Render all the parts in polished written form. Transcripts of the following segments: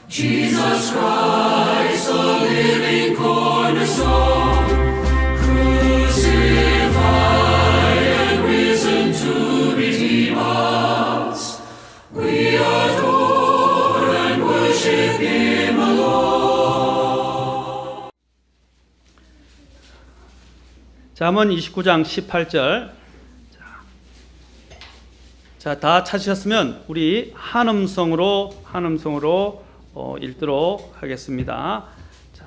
Jesus Christ, the living cornerstone, crucified and risen to redeem us. We adore and worship Him alone. 잠언 29장 18절. 자, 다 찾으셨으면 우리 한음성으로 읽도록 하겠습니다. 자,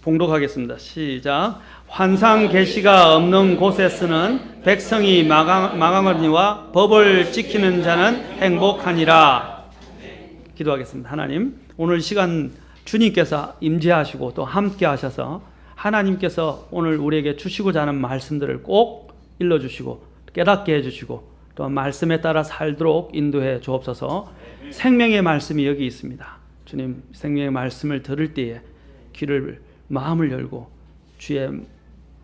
봉독하겠습니다. 시작. 환상 계시가 없는 곳에서는 백성이 망하거니와 법을 지키는 자는 행복하니라. 기도하겠습니다. 하나님, 오늘 시간 주님께서 임재하시고 또 함께 하셔서 하나님께서 오늘 우리에게 주시고자 하는 말씀들을 꼭 일러주시고 깨닫게 해주시고 또 말씀에 따라 살도록 인도해 주옵소서. 생명의 말씀이 여기 있습니다. 주님, 생명의 말씀을 들을 때에 마음을 열고 주의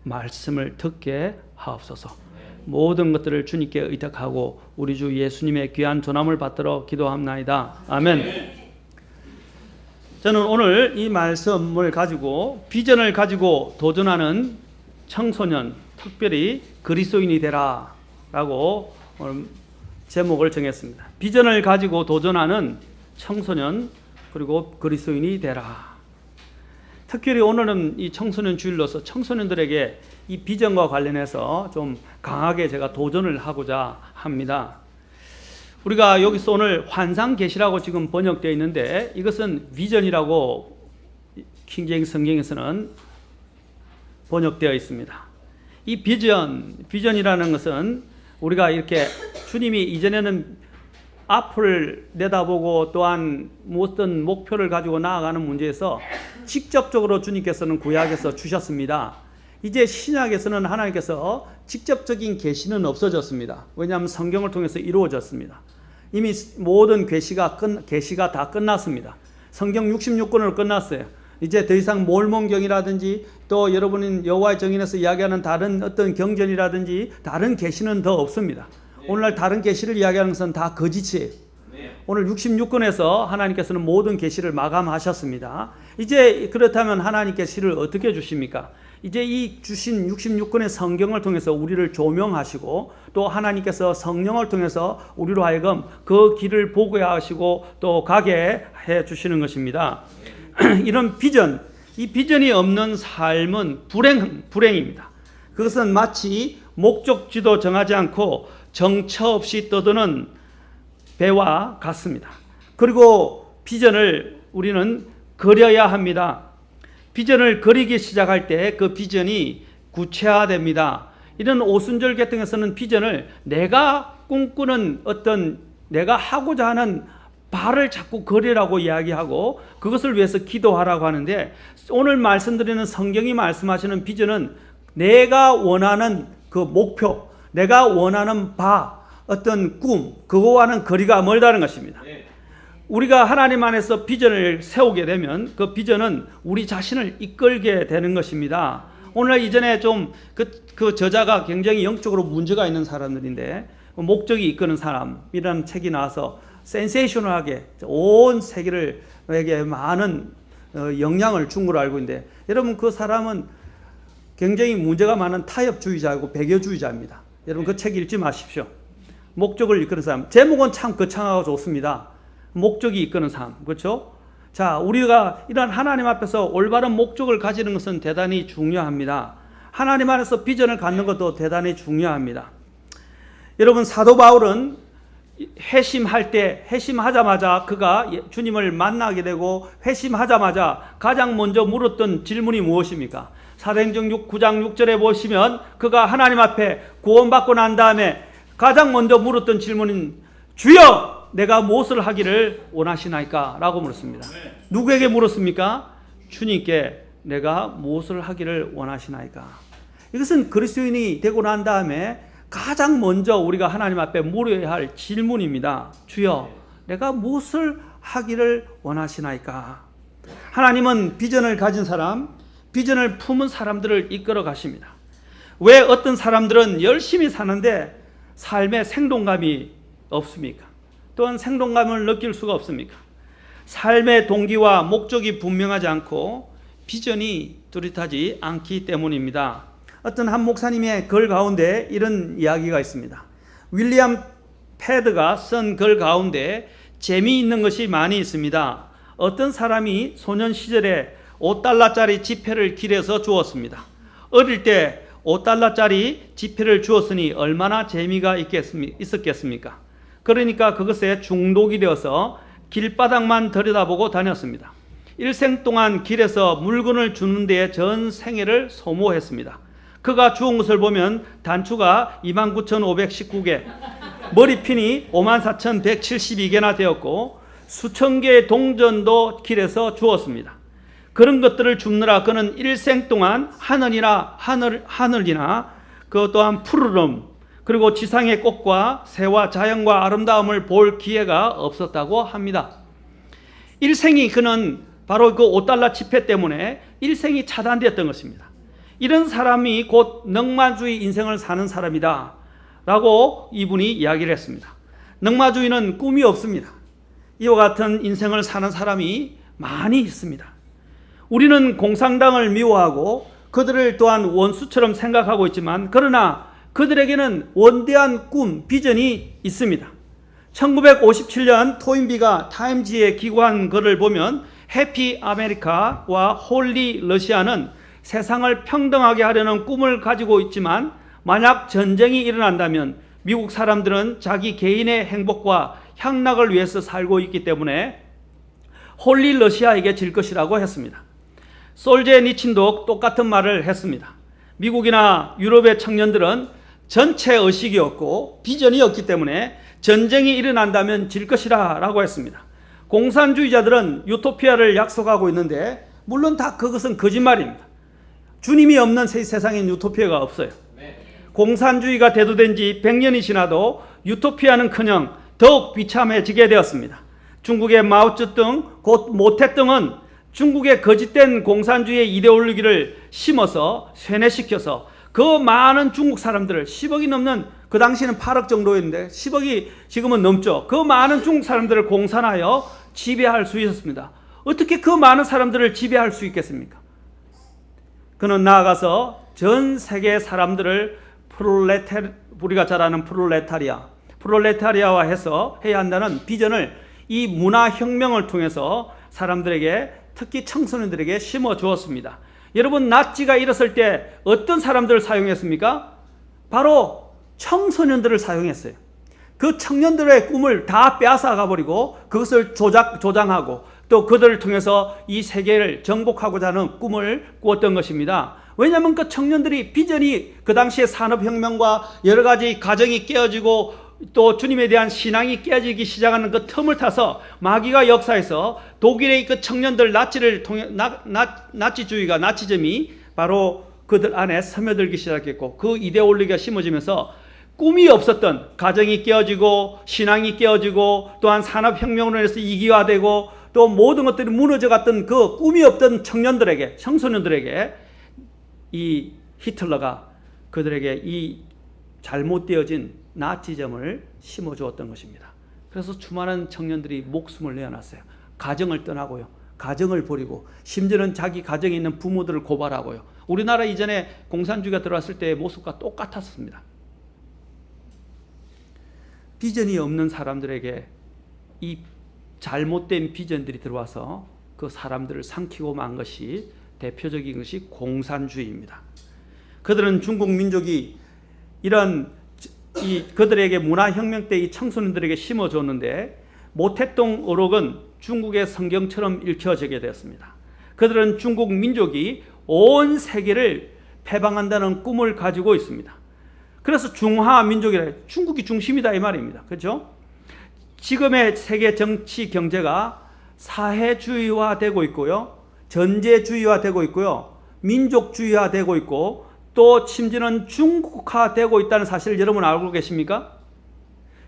말씀을 듣게 하옵소서. 모든 것들을 주님께 의탁하고 우리 주 예수님의 귀한 전함을 받들어 기도합나이다. 아멘. 저는 오늘 이 말씀을 가지고 비전을 가지고 도전하는 청소년, 특별히 그리스도인이 되라 라고 제목을 정했습니다. 비전을 가지고 도전하는 청소년 그리고 그리스도인이 되라. 특별히 오늘은 이 청소년 주일로서 청소년들에게 이 비전과 관련해서 좀 강하게 제가 도전을 하고자 합니다. 우리가 여기서 오늘 환상 계시라고 지금 번역되어 있는데 이것은 비전이라고 킹제임스 성경에서는 번역되어 있습니다. 이 비전이라는 것은 우리가 이렇게 주님이 이전에는 앞을 내다보고 또한 어떤 목표를 가지고 나아가는 문제에서 직접적으로 주님께서는 구약에서 주셨습니다. 이제 신약에서는 하나님께서 직접적인 계시는 없어졌습니다. 왜냐하면 성경을 통해서 이루어졌습니다. 이미 모든 계시가 다 끝났습니다. 성경 66권으로 끝났어요. 이제 더 이상 몰몬경이라든지 또 여러분은 여호와의 정인에서 이야기하는 다른 어떤 경전이라든지 다른 계시는 더 없습니다. 오늘날 다른 계시를 이야기하는 것은 다 거짓이에요. 오늘 66권에서 하나님께서는 모든 계시를 마감하셨습니다. 이제 그렇다면 하나님께 계시를 어떻게 주십니까? 이제 이 주신 66권의 성경을 통해서 우리를 조명하시고 또 하나님께서 성령을 통해서 우리로 하여금 그 길을 보게 하시고 또 가게 해 주시는 것입니다. 이런 비전, 이 비전이 없는 삶은 불행입니다. 그것은 마치 목적지도 정하지 않고 정처 없이 떠드는 배와 같습니다. 그리고 비전을 우리는 그려야 합니다. 비전을 그리기 시작할 때 그 비전이 구체화됩니다. 이런 오순절 계통에서는 비전을 내가 꿈꾸는 어떤 내가 하고자 하는 바를 자꾸 그리라고 이야기하고 그것을 위해서 기도하라고 하는데 오늘 말씀드리는 성경이 말씀하시는 비전은 내가 원하는 그 목표, 내가 원하는 바, 어떤 꿈, 그거와는 거리가 멀다는 것입니다. 우리가 하나님 안에서 비전을 세우게 되면 그 비전은 우리 자신을 이끌게 되는 것입니다. 오늘 이전에 좀 그 저자가 굉장히 영적으로 문제가 있는 사람들인데 목적이 이끄는 사람이라는 책이 나와서 센세이셔널하게 온 세계에게 많은 영향을 준 걸로 알고 있는데 여러분 그 사람은 굉장히 문제가 많은 타협주의자이고 배교주의자입니다. 여러분 그 책 읽지 마십시오. 목적을 이끄는 사람. 제목은 참 거창하고 좋습니다. 목적이 이끄는 삶. 그렇죠? 자, 우리가 이런 하나님 앞에서 올바른 목적을 가지는 것은 대단히 중요합니다. 하나님 안에서 비전을 갖는 것도 대단히 중요합니다. 여러분 사도 바울은 회심하자마자 그가 주님을 만나게 되고 회심하자마자 가장 먼저 물었던 질문이 무엇입니까? 사도행전 9장 6절에 보시면 그가 하나님 앞에 구원받고 난 다음에 가장 먼저 물었던 질문은 주여 내가 무엇을 하기를 원하시나이까? 라고 물었습니다. 누구에게 물었습니까? 주님께 내가 무엇을 하기를 원하시나이까? 이것은 그리스도인이 되고 난 다음에 가장 먼저 우리가 하나님 앞에 물어야 할 질문입니다. 주여 내가 무엇을 하기를 원하시나이까? 하나님은 비전을 가진 사람, 비전을 품은 사람들을 이끌어 가십니다. 왜 어떤 사람들은 열심히 사는데 삶의 생동감이 없습니까? 또한 생동감을 느낄 수가 없습니까? 삶의 동기와 목적이 분명하지 않고 비전이 뚜렷하지 않기 때문입니다. 어떤 한 목사님의 글 가운데 이런 이야기가 있습니다. 윌리엄 패드가 쓴 글 가운데 재미있는 것이 많이 있습니다. 어떤 사람이 소년 시절에 5달러짜리 지폐를 길에서 주었습니다. 어릴 때 5달러짜리 지폐를 주었으니 얼마나 재미가 있었겠습니까? 그러니까 그것에 중독이 되어서 길바닥만 들여다보고 다녔습니다. 일생 동안 길에서 물건을 주는 데에 전 생애를 소모했습니다. 그가 주운 것을 보면 단추가 29,519개, 머리핀이 54,172개나 되었고 수천 개의 동전도 길에서 주었습니다. 그런 것들을 줍느라 그는 일생 동안 하늘이나 그 또한 푸르름 그리고 지상의 꽃과 새와 자연과 아름다움을 볼 기회가 없었다고 합니다. 일생이 그는 바로 그 5달러 지폐 때문에 일생이 차단되었던 것입니다. 이런 사람이 곧 넉마주의 인생을 사는 사람이다 라고 이분이 이야기를 했습니다. 넉마주의는 꿈이 없습니다. 이와 같은 인생을 사는 사람이 많이 있습니다. 우리는 공산당을 미워하고 그들을 또한 원수처럼 생각하고 있지만 그러나 그들에게는 원대한 꿈, 비전이 있습니다. 1957년 토인비가 타임지에 기고한 글을 보면 해피 아메리카와 홀리 러시아는 세상을 평등하게 하려는 꿈을 가지고 있지만 만약 전쟁이 일어난다면 미국 사람들은 자기 개인의 행복과 향락을 위해서 살고 있기 때문에 홀리 러시아에게 질 것이라고 했습니다. 솔제니친도 똑같은 말을 했습니다. 미국이나 유럽의 청년들은 전체 의식이 없고 비전이 없기 때문에 전쟁이 일어난다면 질 것이라 라고 했습니다. 공산주의자들은 유토피아를 약속하고 있는데 물론 다 그것은 거짓말입니다. 주님이 없는 세상엔 유토피아가 없어요. 공산주의가 대두된 지 100년이 지나도 유토피아는커녕 더욱 비참해지게 되었습니다. 중국의 마오쩌둥, 곧 모태등은 중국의 거짓된 공산주의의 이데올로기를 심어서 쇠뇌시켜서 그 많은 중국 사람들을 10억이 넘는 그 당시에는 8억 정도였는데 10억이 지금은 넘죠. 그 많은 중국 사람들을 공산하여 지배할 수 있었습니다. 어떻게 그 많은 사람들을 지배할 수 있겠습니까? 그는 나아가서 전 세계 사람들을 우리가 잘 아는 프롤레타리아화 해서 해야 한다는 비전을 이 문화혁명을 통해서 사람들에게 특히 청소년들에게 심어 주었습니다. 여러분, 나치가 일었을 때 어떤 사람들을 사용했습니까? 바로 청소년들을 사용했어요. 그 청년들의 꿈을 다 빼앗아가 버리고 그것을 조장하고 또 그들을 통해서 이 세계를 정복하고자 하는 꿈을 꾸었던 것입니다. 왜냐하면 그 청년들이 비전이 그 당시에 산업혁명과 여러 가지 가정이 깨어지고 또 주님에 대한 신앙이 깨어지기 시작하는 그 틈을 타서 마귀가 역사에서 독일의 그 청년들 나치즘이 바로 그들 안에 스며들기 시작했고 그 이데올로기가 심어지면서 꿈이 없었던 가정이 깨어지고 신앙이 깨어지고 또한 산업혁명으로 인해서 이기화되고 또 모든 것들이 무너져갔던 그 꿈이 없던 청년들에게, 청소년들에게 이 히틀러가 그들에게 이 잘못되어진 나치즘을 심어주었던 것입니다. 그래서 수많은 청년들이 목숨을 내어놨어요. 가정을 떠나고요. 가정을 버리고 심지어는 자기 가정에 있는 부모들을 고발하고요. 우리나라 이전에 공산주의가 들어왔을 때의 모습과 똑같았습니다. 비전이 없는 사람들에게 이 잘못된 비전들이 들어와서 그 사람들을 삼키고 만 것이 대표적인 것이 공산주의입니다. 그들은 중국 민족이 이런 그들에게 문화혁명 때 이 청소년들에게 심어줬는데 모태동 어록은 중국의 성경처럼 읽혀지게 되었습니다. 그들은 중국 민족이 온 세계를 패방한다는 꿈을 가지고 있습니다. 그래서 중화 민족이라 중국이 중심이다 이 말입니다. 그렇죠? 지금의 세계 정치 경제가 사회주의화되고 있고요. 전제주의화되고 있고요. 민족주의화되고 있고 또 심지어는 중국화되고 있다는 사실을 여러분 알고 계십니까?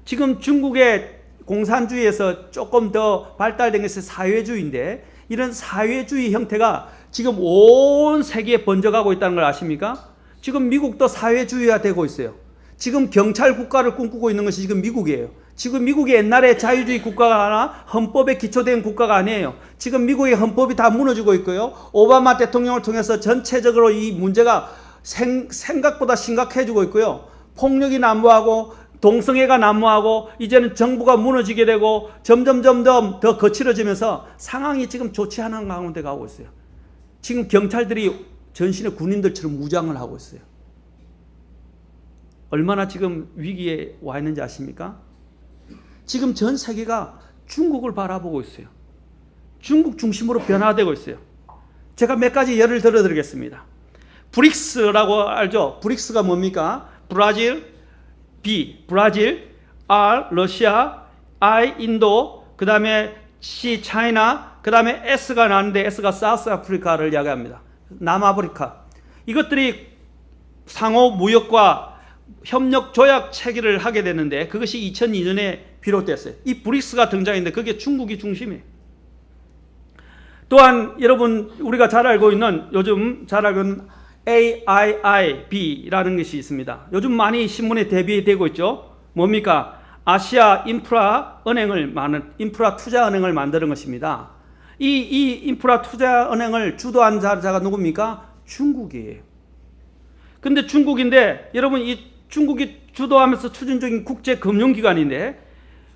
지금 중국의 공산주의에서 조금 더 발달된 것이 사회주의인데 이런 사회주의 형태가 지금 온 세계에 번져가고 있다는 걸 아십니까? 지금 미국도 사회주의화되고 있어요. 지금 경찰 국가를 꿈꾸고 있는 것이 지금 미국이에요. 지금 미국이 옛날에 자유주의 국가가 하나 헌법에 기초된 국가가 아니에요. 지금 미국의 헌법이 다 무너지고 있고요. 오바마 대통령을 통해서 전체적으로 이 문제가 생각보다 심각해지고 있고요. 폭력이 난무하고 동성애가 난무하고 이제는 정부가 무너지게 되고 점점 더 거칠어지면서 상황이 지금 좋지 않은 가운데 가고 있어요. 지금 경찰들이 전신에 군인들처럼 무장을 하고 있어요. 얼마나 지금 위기에 와 있는지 아십니까? 지금 전 세계가 중국을 바라보고 있어요. 중국 중심으로 변화되고 있어요. 제가 몇 가지 예를 들어드리겠습니다. 브릭스라고 알죠? 브릭스가 뭡니까? 브라질, B, 브라질, R, 러시아, I, 인도, 그 다음에 C, 차이나, 그 다음에 S가 나는데 S가 사우스 아프리카를 이야기합니다. 남아프리카. 이것들이 상호 무역과 협력 조약 체결을 하게 되는데 그것이 2002년에 비롯됐어요. 이 브릭스가 등장했는데 그게 중국이 중심이에요. 또한 여러분 우리가 잘 알고 있는 요즘 잘 알고 있는 AIIB라는 것이 있습니다. 요즘 많이 신문에 대비되고 있죠. 뭡니까? 아시아 인프라 투자 은행을 만드는 것입니다. 이 인프라 투자 은행을 주도한 자가 누굽니까? 중국이에요. 근데 중국인데 여러분 이 중국이 주도하면서 추진 중인 국제 금융기관인데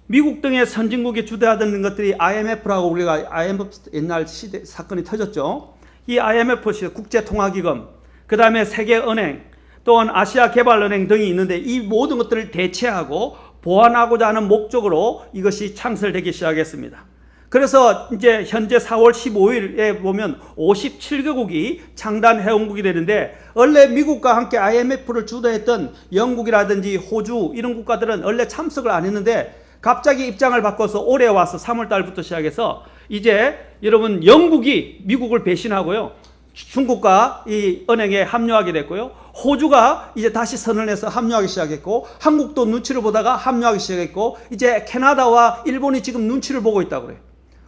미국 등의 선진국이 주도하던 것들이 IMF라고 우리가 IMF 옛날 시대 사건이 터졌죠. 이 IMF 국제통화기금, 그 다음에 세계은행, 또한 아시아개발은행 등이 있는데 이 모든 것들을 대체하고 보완하고자 하는 목적으로 이것이 창설되기 시작했습니다. 그래서 이제 현재 4월 15일에 보면 57개국이 창단 회원국이 되는데 원래 미국과 함께 IMF를 주도했던 영국이라든지 호주 이런 국가들은 원래 참석을 안 했는데 갑자기 입장을 바꿔서 올해 와서 3월 달부터 시작해서 이제 여러분 영국이 미국을 배신하고요. 중국과 이 은행에 합류하게 됐고요. 호주가 이제 다시 선언해서 합류하기 시작했고 한국도 눈치를 보다가 합류하기 시작했고 이제 캐나다와 일본이 지금 눈치를 보고 있다고 그래요.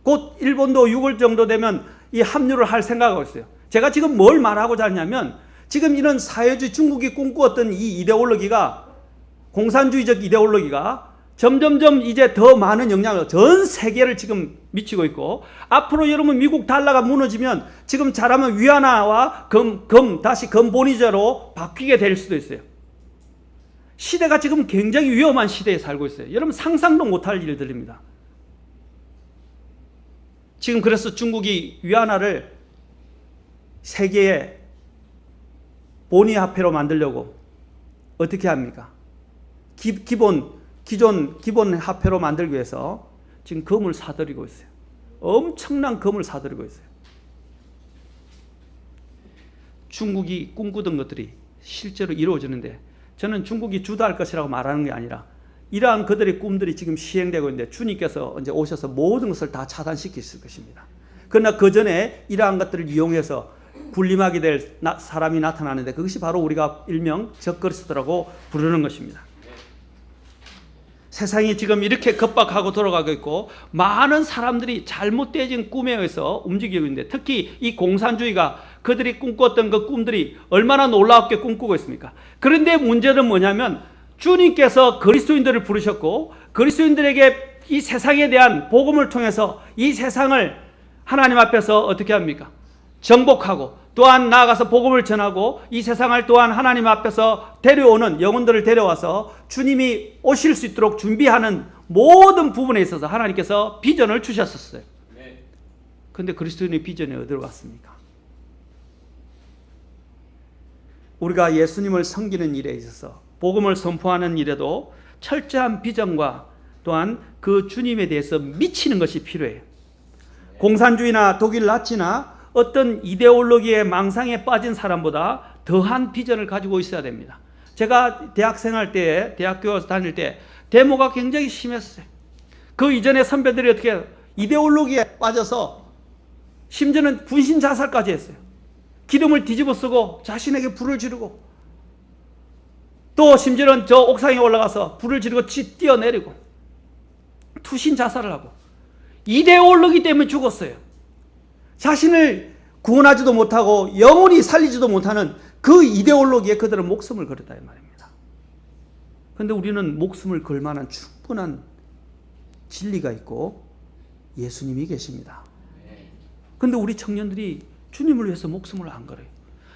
곧 일본도 6월 정도 되면 이 합류를 할 생각하고 있어요. 제가 지금 뭘 말하고자 하냐면 지금 이런 사회주의 중국이 꿈꾸었던 이 이데올로기가 공산주의적 이데올로기가 점점점 이제 더 많은 영향을 전 세계를 지금 미치고 있고 앞으로 여러분 미국 달러가 무너지면 지금 잘하면 위안화와 다시 금본위제로 바뀌게 될 수도 있어요. 시대가 지금 굉장히 위험한 시대에 살고 있어요. 여러분 상상도 못할 일들입니다. 지금 그래서 중국이 위안화를 세계의 본위화폐로 만들려고 어떻게 합니까? 기존 화폐로 만들기 위해서 지금 금을 사들이고 있어요. 엄청난 금을 사들이고 있어요. 중국이 꿈꾸던 것들이 실제로 이루어지는데 저는 중국이 주도할 것이라고 말하는 게 아니라 이러한 그들의 꿈들이 지금 시행되고 있는데 주님께서 이제 오셔서 모든 것을 다 차단시키실 것입니다. 그러나 그 전에 이러한 것들을 이용해서 군림하게 될 사람이 나타나는데 그것이 바로 우리가 일명 적그리스도라고 부르는 것입니다. 세상이 지금 이렇게 급박하고 돌아가고 있고 많은 사람들이 잘못되어진 꿈에 의해서 움직이고 있는데 특히 이 공산주의가 그들이 꿈꿨던 그 꿈들이 얼마나 놀랍게 꿈꾸고 있습니까? 그런데 문제는 뭐냐면 주님께서 그리스도인들을 부르셨고 그리스도인들에게 이 세상에 대한 복음을 통해서 이 세상을 하나님 앞에서 어떻게 합니까? 정복하고 또한 나아가서 복음을 전하고 이 세상을 또한 하나님 앞에서 데려오는 영혼들을 데려와서 주님이 오실 수 있도록 준비하는 모든 부분에 있어서 하나님께서 비전을 주셨었어요. 그런데 그리스도인의 비전이 어디로 갔습니까? 우리가 예수님을 섬기는 일에 있어서 복음을 선포하는 일에도 철저한 비전과 또한 그 주님에 대해서 미치는 것이 필요해요. 공산주의나 독일 나치나 어떤 이데올로기의 망상에 빠진 사람보다 더한 비전을 가지고 있어야 됩니다. 제가 대학교 다닐 때 데모가 굉장히 심했어요. 그 이전에 선배들이 어떻게 이데올로기에 빠져서 심지어는 분신 자살까지 했어요. 기름을 뒤집어 쓰고 자신에게 불을 지르고 또 심지어는 저 옥상에 올라가서 불을 지르고 뛰어내리고 투신 자살을 하고 이데올로기 때문에 죽었어요. 자신을 구원하지도 못하고 영원히 살리지도 못하는 그 이데올로기에 그들은 목숨을 걸었다 이 말입니다. 그런데 우리는 목숨을 걸 만한 충분한 진리가 있고 예수님이 계십니다. 그런데 우리 청년들이 주님을 위해서 목숨을 안 걸어요.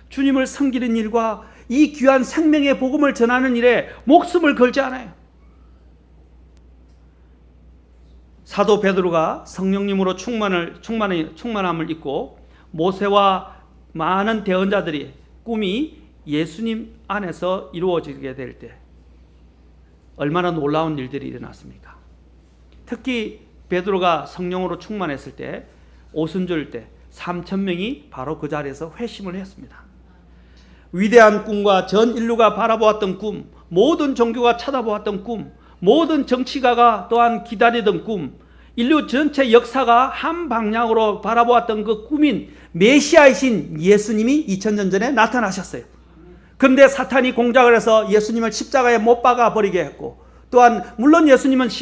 주님을 섬기는 일과 이 귀한 생명의 복음을 전하는 일에 목숨을 걸지 않아요. 사도 베드로가 성령님으로 충만함을 입고 모세와 많은 대언자들이 꿈이 예수님 안에서 이루어지게 될 때 얼마나 놀라운 일들이 일어났습니까? 특히 베드로가 성령으로 충만했을 때 오순절 때 3,000명이 바로 그 자리에서 회심을 했습니다. 위대한 꿈과 전 인류가 바라보았던 꿈, 모든 종교가 쳐다보았던 꿈, 모든 정치가가 또한 기다리던 꿈, 인류 전체 역사가 한 방향으로 바라보았던 그 꿈인 메시아이신 예수님이 2000년 전에 나타나셨어요. 그런데 사탄이 공작을 해서 예수님을 십자가에 못 박아 버리게 했고, 또한 물론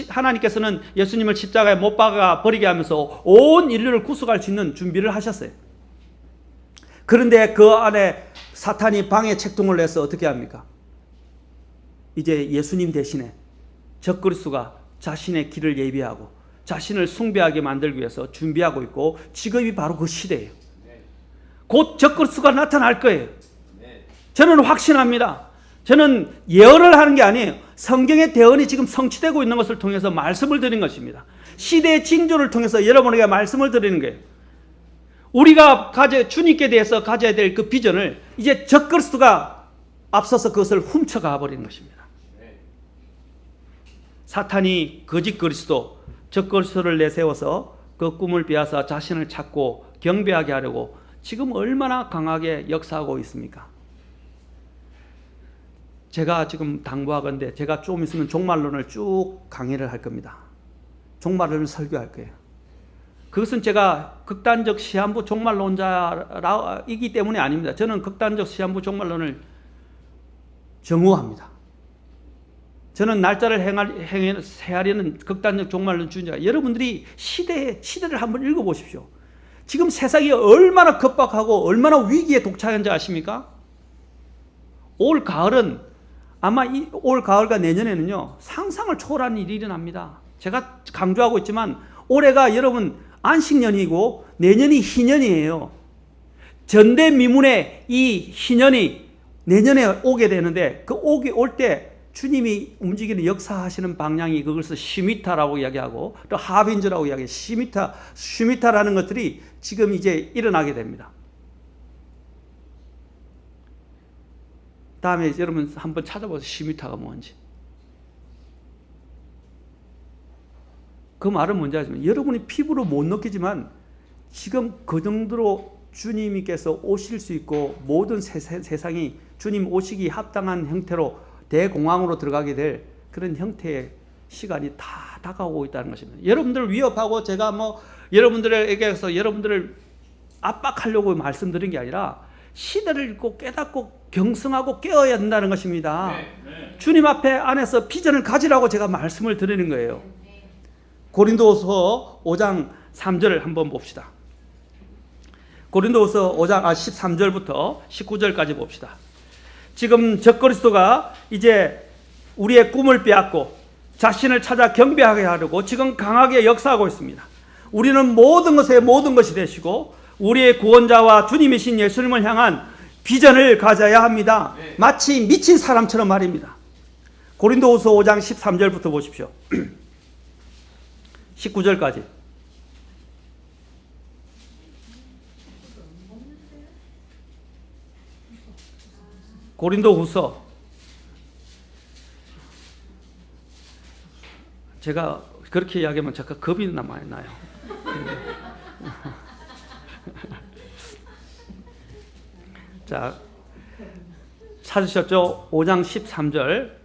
하나님께서는 예수님을 십자가에 못 박아 버리게 하면서 온 인류를 구속할 수 있는 준비를 하셨어요. 그런데 그 안에 사탄이 방해 책동을 내서 어떻게 합니까? 이제 예수님 대신에 적그리스도가 자신의 길을 예비하고 자신을 숭배하게 만들기 위해서 준비하고 있고, 지금이 바로 그 시대예요. 곧 적그리스도가 나타날 거예요. 저는 확신합니다. 저는 예언을 하는 게 아니에요. 성경의 대언이 지금 성취되고 있는 것을 통해서 말씀을 드린 것입니다. 시대의 징조를 통해서 여러분에게 말씀을 드리는 거예요. 우리가 주님께 대해서 가져야 될 그 비전을 이제 적그리스도가 앞서서 그것을 훔쳐가 버리는 것입니다. 사탄이 거짓 그리스도, 적그리스도를 내세워서 그 꿈을 빼앗아 자신을 찾고 경배하게 하려고 지금 얼마나 강하게 역사하고 있습니까? 제가 지금 당부하건대 제가 좀 있으면 종말론을 쭉 강의를 할 겁니다. 종말론을 설교할 거예요. 그것은 제가 극단적 시한부 종말론자이기 때문이 아닙니다. 저는 극단적 시한부 종말론을 정오합니다. 저는 날짜를 헤아리는 극단적 종말론 주의자. 여러분들이 시대를 한번 읽어보십시오. 지금 세상이 얼마나 급박하고 얼마나 위기에 독차한지 아십니까? 올 가을은 아마 올 가을과 내년에는요, 상상을 초월하는 일이 일어납니다. 제가 강조하고 있지만 올해가 여러분 안식년이고 내년이 희년이에요. 전대미문의 이 희년이 내년에 오게 되는데, 그 올 때 주님이 움직이는 역사하시는 방향이 그것을 시미타라고 이야기하고 또 하빈즈라고 이야기해요. 시미타라는 것들이 지금 이제 일어나게 됩니다. 다음에 여러분 한번 찾아보세요. 시미타가 뭔지. 그 말은 뭔지 아시면 여러분이 피부로 못 느끼지만 지금 그 정도로 주님께서 오실 수 있고 모든 세상이 주님 오시기 합당한 형태로 대공황으로 들어가게 될 그런 형태의 시간이 다 다가오고 있다는 것입니다. 여러분들을 위협하고 제가 여러분들에게서 여러분들을 압박하려고 말씀드린 게 아니라 시대를 읽고 깨닫고 경성하고 깨어야 된다는 것입니다. 주님 앞에 안에서 비전을 가지라고 제가 말씀을 드리는 거예요. 고린도후서 5장 3절을 한번 봅시다. 고린도후서 5장 13절부터 19절까지 봅시다. 지금 적그리스도가 이제 우리의 꿈을 빼앗고 자신을 찾아 경배하게 하려고 지금 강하게 역사하고 있습니다. 우리는 모든 것에 모든 것이 되시고 우리의 구원자와 주님이신 예수님을 향한 비전을 가져야 합니다. 마치 미친 사람처럼 말입니다. 고린도후서 5장 13절부터 보십시오. 19절까지. 고린도후서, 제가 그렇게 이야기하면 잠깐 겁이 많이 나요. 자, 찾으셨죠? 5장 13절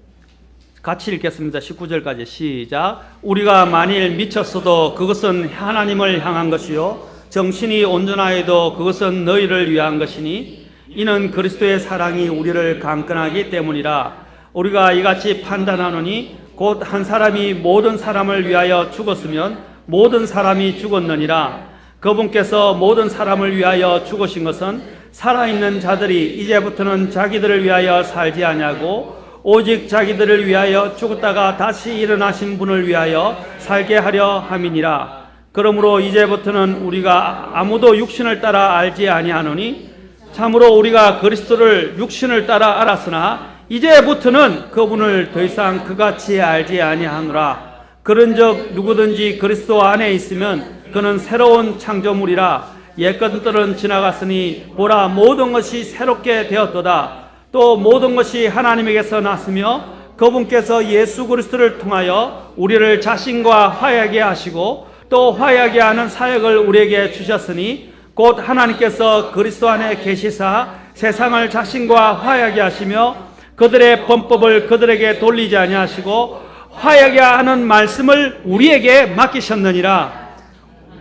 같이 읽겠습니다. 19절까지 시작. 우리가 만일 미쳤어도 그것은 하나님을 향한 것이요 정신이 온전하여도 그것은 너희를 위한 것이니 이는 그리스도의 사랑이 우리를 강건하기 때문이라. 우리가 이같이 판단하노니 곧 한 사람이 모든 사람을 위하여 죽었으면 모든 사람이 죽었느니라. 그분께서 모든 사람을 위하여 죽으신 것은 살아있는 자들이 이제부터는 자기들을 위하여 살지 아니하고 오직 자기들을 위하여 죽었다가 다시 일어나신 분을 위하여 살게 하려 함이니라. 그러므로 이제부터는 우리가 아무도 육신을 따라 알지 아니하노니 참으로 우리가 그리스도를 육신을 따라 알았으나 이제부터는 그분을 더 이상 그같이 알지 아니하노라. 그런즉 누구든지 그리스도 안에 있으면 그는 새로운 창조물이라. 옛것들은 지나갔으니 보라 모든 것이 새롭게 되었도다. 또 모든 것이 하나님에게서 났으며 그분께서 예수 그리스도를 통하여 우리를 자신과 화해하게 하시고 또 화해하게 하는 사역을 우리에게 주셨으니 곧 하나님께서 그리스도 안에 계시사 세상을 자신과 화해하게 하시며 그들의 범법을 그들에게 돌리지 아니하시고 화해하게 하는 말씀을 우리에게 맡기셨느니라.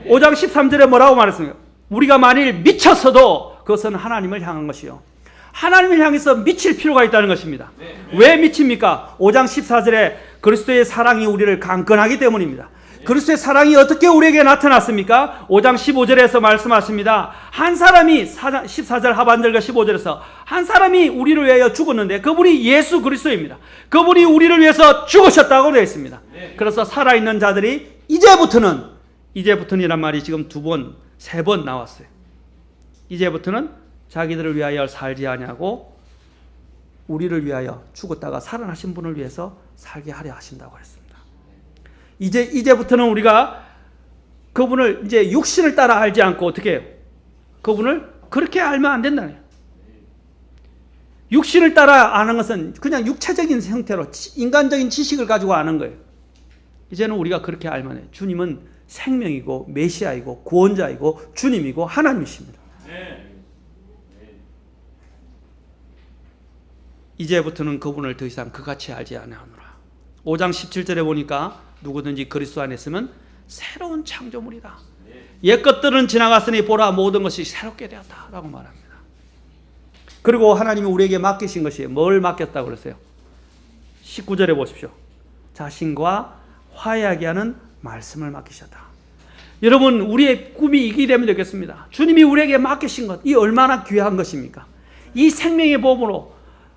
5장 13절에 뭐라고 말했습니까? 우리가 만일 미쳤어도 그것은 하나님을 향한 것이요, 하나님을 향해서 미칠 필요가 있다는 것입니다. 왜 미칩니까? 5장 14절에 그리스도의 사랑이 우리를 강건하기 때문입니다. 그리스도의 사랑이 어떻게 우리에게 나타났습니까? 5장 15절에서 말씀하십니다. 한 사람이 14절 하반절과 15절에서 한 사람이 우리를 위하여 죽었는데 그분이 예수 그리스도입니다. 그분이 우리를 위해서 죽으셨다고 되어 있습니다. 그래서 살아있는 자들이 이제부터는이란 말이 지금 2번, 3번 나왔어요. 이제부터는 자기들을 위하여 살지 아니하고 우리를 위하여 죽었다가 살아나신 분을 위해서 살게 하려 하신다고 했습니다. 이제부터는 우리가 그분을 이제 육신을 따라 알지 않고 어떻게 해요? 그분을 그렇게 알면 안 된다는 거예요. 육신을 따라 아는 것은 그냥 육체적인 형태로 인간적인 지식을 가지고 아는 거예요. 이제는 우리가 그렇게 알면 해요. 주님은 생명이고 메시아이고 구원자이고 주님이고 하나님이십니다. 이제부터는 그분을 더 이상 그같이 알지 아니하노라. 5장 17절에 보니까 누구든지 그리스도 안에 있으면 새로운 창조물이다. 옛것들은 지나갔으니 보라 모든 것이 새롭게 되었다라고 말합니다. 그리고 하나님이 우리에게 맡기신 것이 뭘 맡겼다고 그랬어요? 19절에 보십시오. 자신과 화해하게 하는 말씀을 맡기셨다. 여러분, 우리의 꿈이 이게 되면 되겠습니다. 주님이 우리에게 맡기신 것, 이 얼마나 귀한 것입니까? 이 생명의 보험으로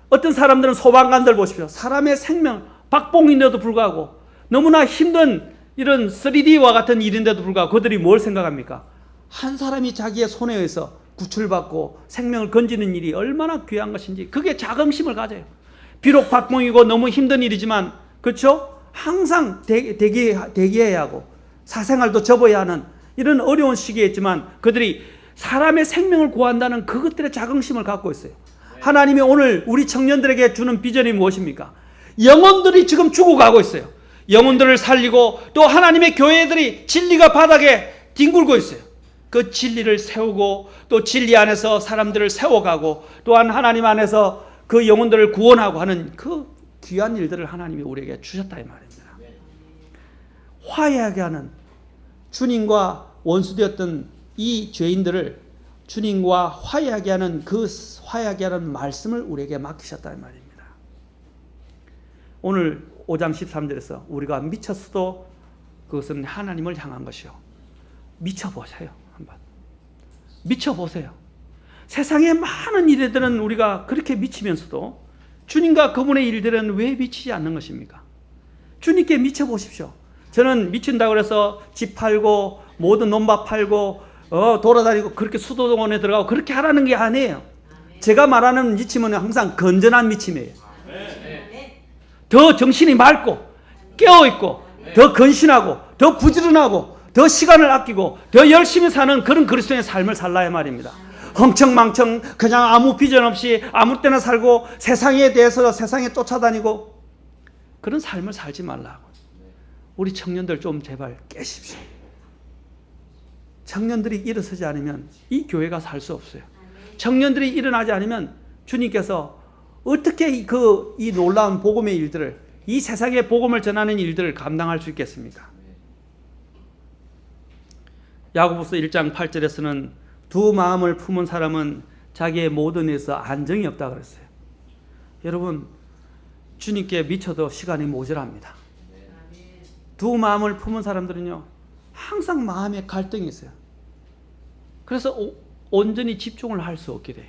어떤 사람들은 소방관들 보십시오. 사람의 생명, 박봉인데도 불구하고 너무나 힘든 이런 3D와 같은 일인데도 불구하고 그들이 뭘 생각합니까? 한 사람이 자기의 손에 의해서 구출받고 생명을 건지는 일이 얼마나 귀한 것인지 그게 자긍심을 가져요. 비록 박봉이고 너무 힘든 일이지만 그렇죠? 항상 대기해야 하고 사생활도 접어야 하는 이런 어려운 시기에 있지만 그들이 사람의 생명을 구한다는 그것들의 자긍심을 갖고 있어요. 하나님이 오늘 우리 청년들에게 주는 비전이 무엇입니까? 영혼들이 지금 죽어가고 있어요. 영혼들을 살리고 또 하나님의 교회들이 진리가 바닥에 뒹굴고 있어요. 그 진리를 세우고 또 진리 안에서 사람들을 세워가고 또한 하나님 안에서 그 영혼들을 구원하고 하는 그 귀한 일들을 하나님이 우리에게 주셨다 이 말입니다. 화해하게 하는, 주님과 원수되었던 이 죄인들을 주님과 화해하게 하는 그 화해하게 하는 말씀을 우리에게 맡기셨다 이 말입니다. 오늘 5장 13절에서 우리가 미쳤어도 그것은 하나님을 향한 것이요. 미쳐보세요. 한번 미쳐보세요. 세상의 많은 일들은 우리가 그렇게 미치면서도 주님과 그분의 일들은 왜 미치지 않는 것입니까? 주님께 미쳐보십시오. 저는 미친다고 해서 집 팔고 모든 논밭 팔고 돌아다니고 그렇게 수도원에 들어가고 그렇게 하라는 게 아니에요. 제가 말하는 미침은 항상 건전한 미침이에요. 더 정신이 맑고 깨어있고 더 건신하고 더 부지런하고 더 시간을 아끼고 더 열심히 사는 그런 그리스도의 삶을 살라야 말입니다. 흥청망청 그냥 아무 비전 없이 아무 때나 살고 세상에 대해서 세상에 쫓아다니고 그런 삶을 살지 말라고. 우리 청년들 좀 제발 깨십시오. 청년들이 일어서지 않으면 이 교회가 살 수 없어요. 청년들이 일어나지 않으면 주님께서 어떻게 이 놀라운 복음의 일들을, 이 세상의 복음을 전하는 일들을 감당할 수 있겠습니까? 야고보서 1장 8절에서는 두 마음을 품은 사람은 자기의 모든 일에서 안정이 없다고 그랬어요. 여러분, 주님께 미쳐도 시간이 모자랍니다. 두 마음을 품은 사람들은요, 항상 마음에 갈등이 있어요. 그래서 온전히 집중을 할 수 없게 돼요.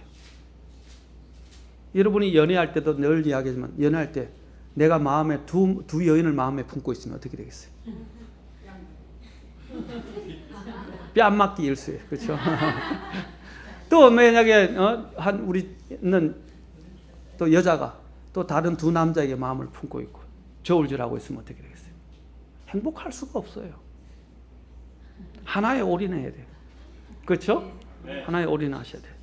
여러분이 연애할 때도 늘 이야기하지만 연애할 때 내가 마음에 두 여인을 마음에 품고 있으면 어떻게 되겠어요? 뺨 맞기 일수예요. 그렇죠? 또 만약에 우리는 또 여자가 또 다른 두 남자에게 마음을 품고 있고 저울질하고 있으면 어떻게 되겠어요? 행복할 수가 없어요. 하나에 올인해야 돼요. 그렇죠? 네. 하나에 올인하셔야 돼요.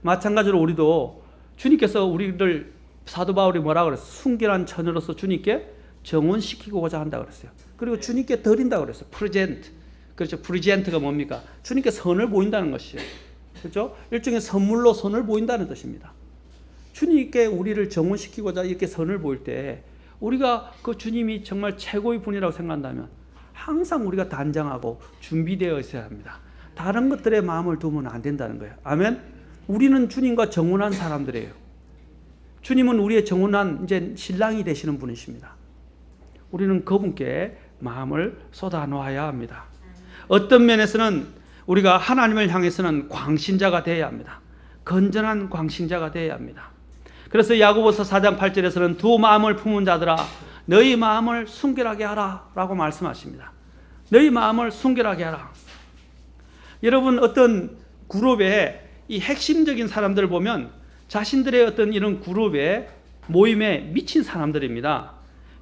마찬가지로 우리도 주님께서 우리를 사도 바울이 뭐라고 그랬어요? 순결한 처녀로서 주님께 정혼시키고자 한다 그랬어요. 그리고 주님께 드린다 그랬어요. 프레젠트. 그렇죠. 프레젠트가 뭡니까? 주님께 선을 보인다는 것이에요. 그렇죠? 일종의 선물로 선을 보인다는 뜻입니다. 주님께 우리를 정혼시키고자 이렇게 선을 보일 때 우리가 그 주님이 정말 최고의 분이라고 생각한다면 항상 우리가 단장하고 준비되어 있어야 합니다. 다른 것들에 마음을 두면 안 된다는 거예요. 아멘. 우리는 주님과 정혼한 사람들이에요. 주님은 우리의 정혼한 이제 신랑이 되시는 분이십니다. 우리는 그분께 마음을 쏟아 놓아야 합니다. 어떤 면에서는 우리가 하나님을 향해서는 광신자가 되어야 합니다. 건전한 광신자가 되어야 합니다. 그래서 야고보서 4장 8절에서는 두 마음을 품은 자들아 너희 마음을 순결하게 하라 라고 말씀하십니다. 너희 마음을 순결하게 하라. 여러분 어떤 그룹에 이 핵심적인 사람들을 보면 자신들의 어떤 이런 그룹에 모임에 미친 사람들입니다.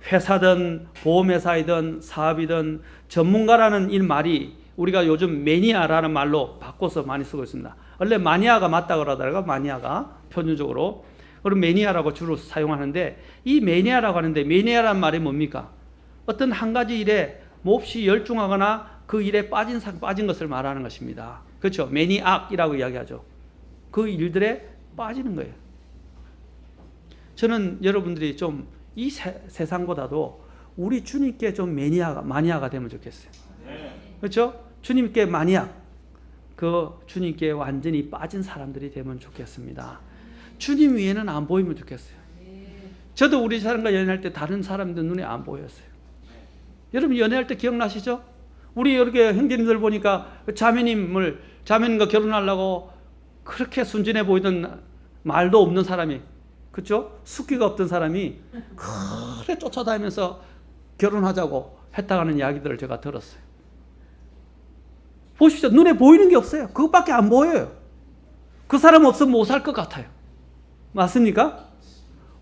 회사든 보험회사이든 사업이든 전문가라는 이 말이 우리가 요즘 매니아라는 말로 바꿔서 많이 쓰고 있습니다. 원래 마니아가 맞다고 그러다가 마니아가 표준적으로 그럼 매니아라고 주로 사용하는데 이 매니아라고 하는데 매니아란 말이 뭡니까? 어떤 한 가지 일에 몹시 열중하거나 그 일에 빠진 것을 말하는 것입니다. 그렇죠? 매니악이라고 이야기하죠. 그 일들에 빠지는 거예요. 저는 여러분들이 좀 이 세상보다도 우리 주님께 좀 마니아가 되면 좋겠어요. 그렇죠? 주님께 마니아, 그 주님께 완전히 빠진 사람들이 되면 좋겠습니다. 주님 위에는 안 보이면 좋겠어요. 저도 우리 사람과 연애할 때 다른 사람들 눈에 안 보였어요. 여러분 연애할 때 기억나시죠? 우리 이렇게 형제님들 보니까 자매님과 결혼하려고 그렇게 순진해 보이던 말도 없는 사람이, 그렇죠? 숙기가 없던 사람이 그래 쫓아다니면서 결혼하자고 했다는 이야기들을 제가 들었어요. 보십시오. 눈에 보이는 게 없어요. 그것밖에 안 보여요. 그 사람 없으면 못 살 것 같아요. 맞습니까?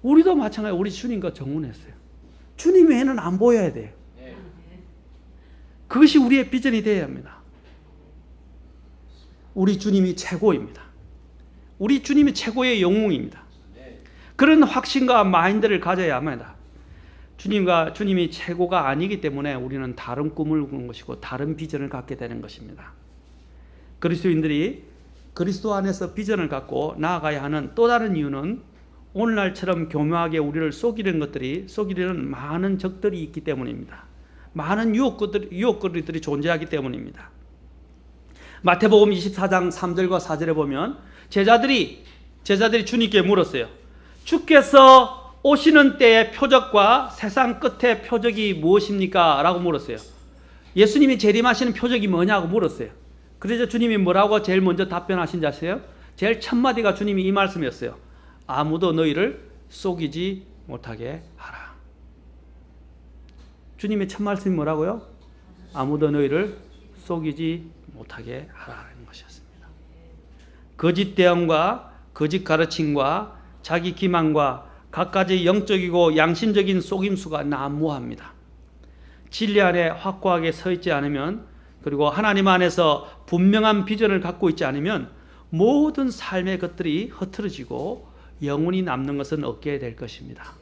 우리도 마찬가지로 우리 주님과 정혼했어요. 주님 외에는 안 보여야 돼요. 그것이 우리의 비전이 되어야 합니다. 우리 주님이 최고입니다. 우리 주님이 최고의 영웅입니다. 그런 확신과 마인드를 가져야 합니다. 주님이 최고가 아니기 때문에 우리는 다른 꿈을 꾸는 것이고 다른 비전을 갖게 되는 것입니다. 그리스도인들이 그리스도 안에서 비전을 갖고 나아가야 하는 또 다른 이유는 오늘날처럼 교묘하게 우리를 속이려는 많은 적들이 있기 때문입니다. 많은 유혹거리들이 존재하기 때문입니다. 마태복음 24장 3절과 4절에 보면 제자들이 주님께 물었어요. 주께서 오시는 때의 표적과 세상 끝의 표적이 무엇입니까? 라고 물었어요. 예수님이 재림하시는 표적이 뭐냐고 물었어요. 그래서 주님이 뭐라고 제일 먼저 답변하신 줄 아세요? 제일 첫 마디가 주님이 이 말씀이었어요. 아무도 너희를 속이지 못하게 하라. 주님의 첫 말씀이 뭐라고요? 아무도 너희를 속이지 못하게 하라는 것이었습니다. 거짓 대언과 거짓 가르침과 자기 기만과 갖가지 영적이고 양심적인 속임수가 난무합니다. 진리 안에 확고하게 서 있지 않으면, 그리고 하나님 안에서 분명한 비전을 갖고 있지 않으면 모든 삶의 것들이 흐트러지고 영원히 남는 것은 없게 될 것입니다.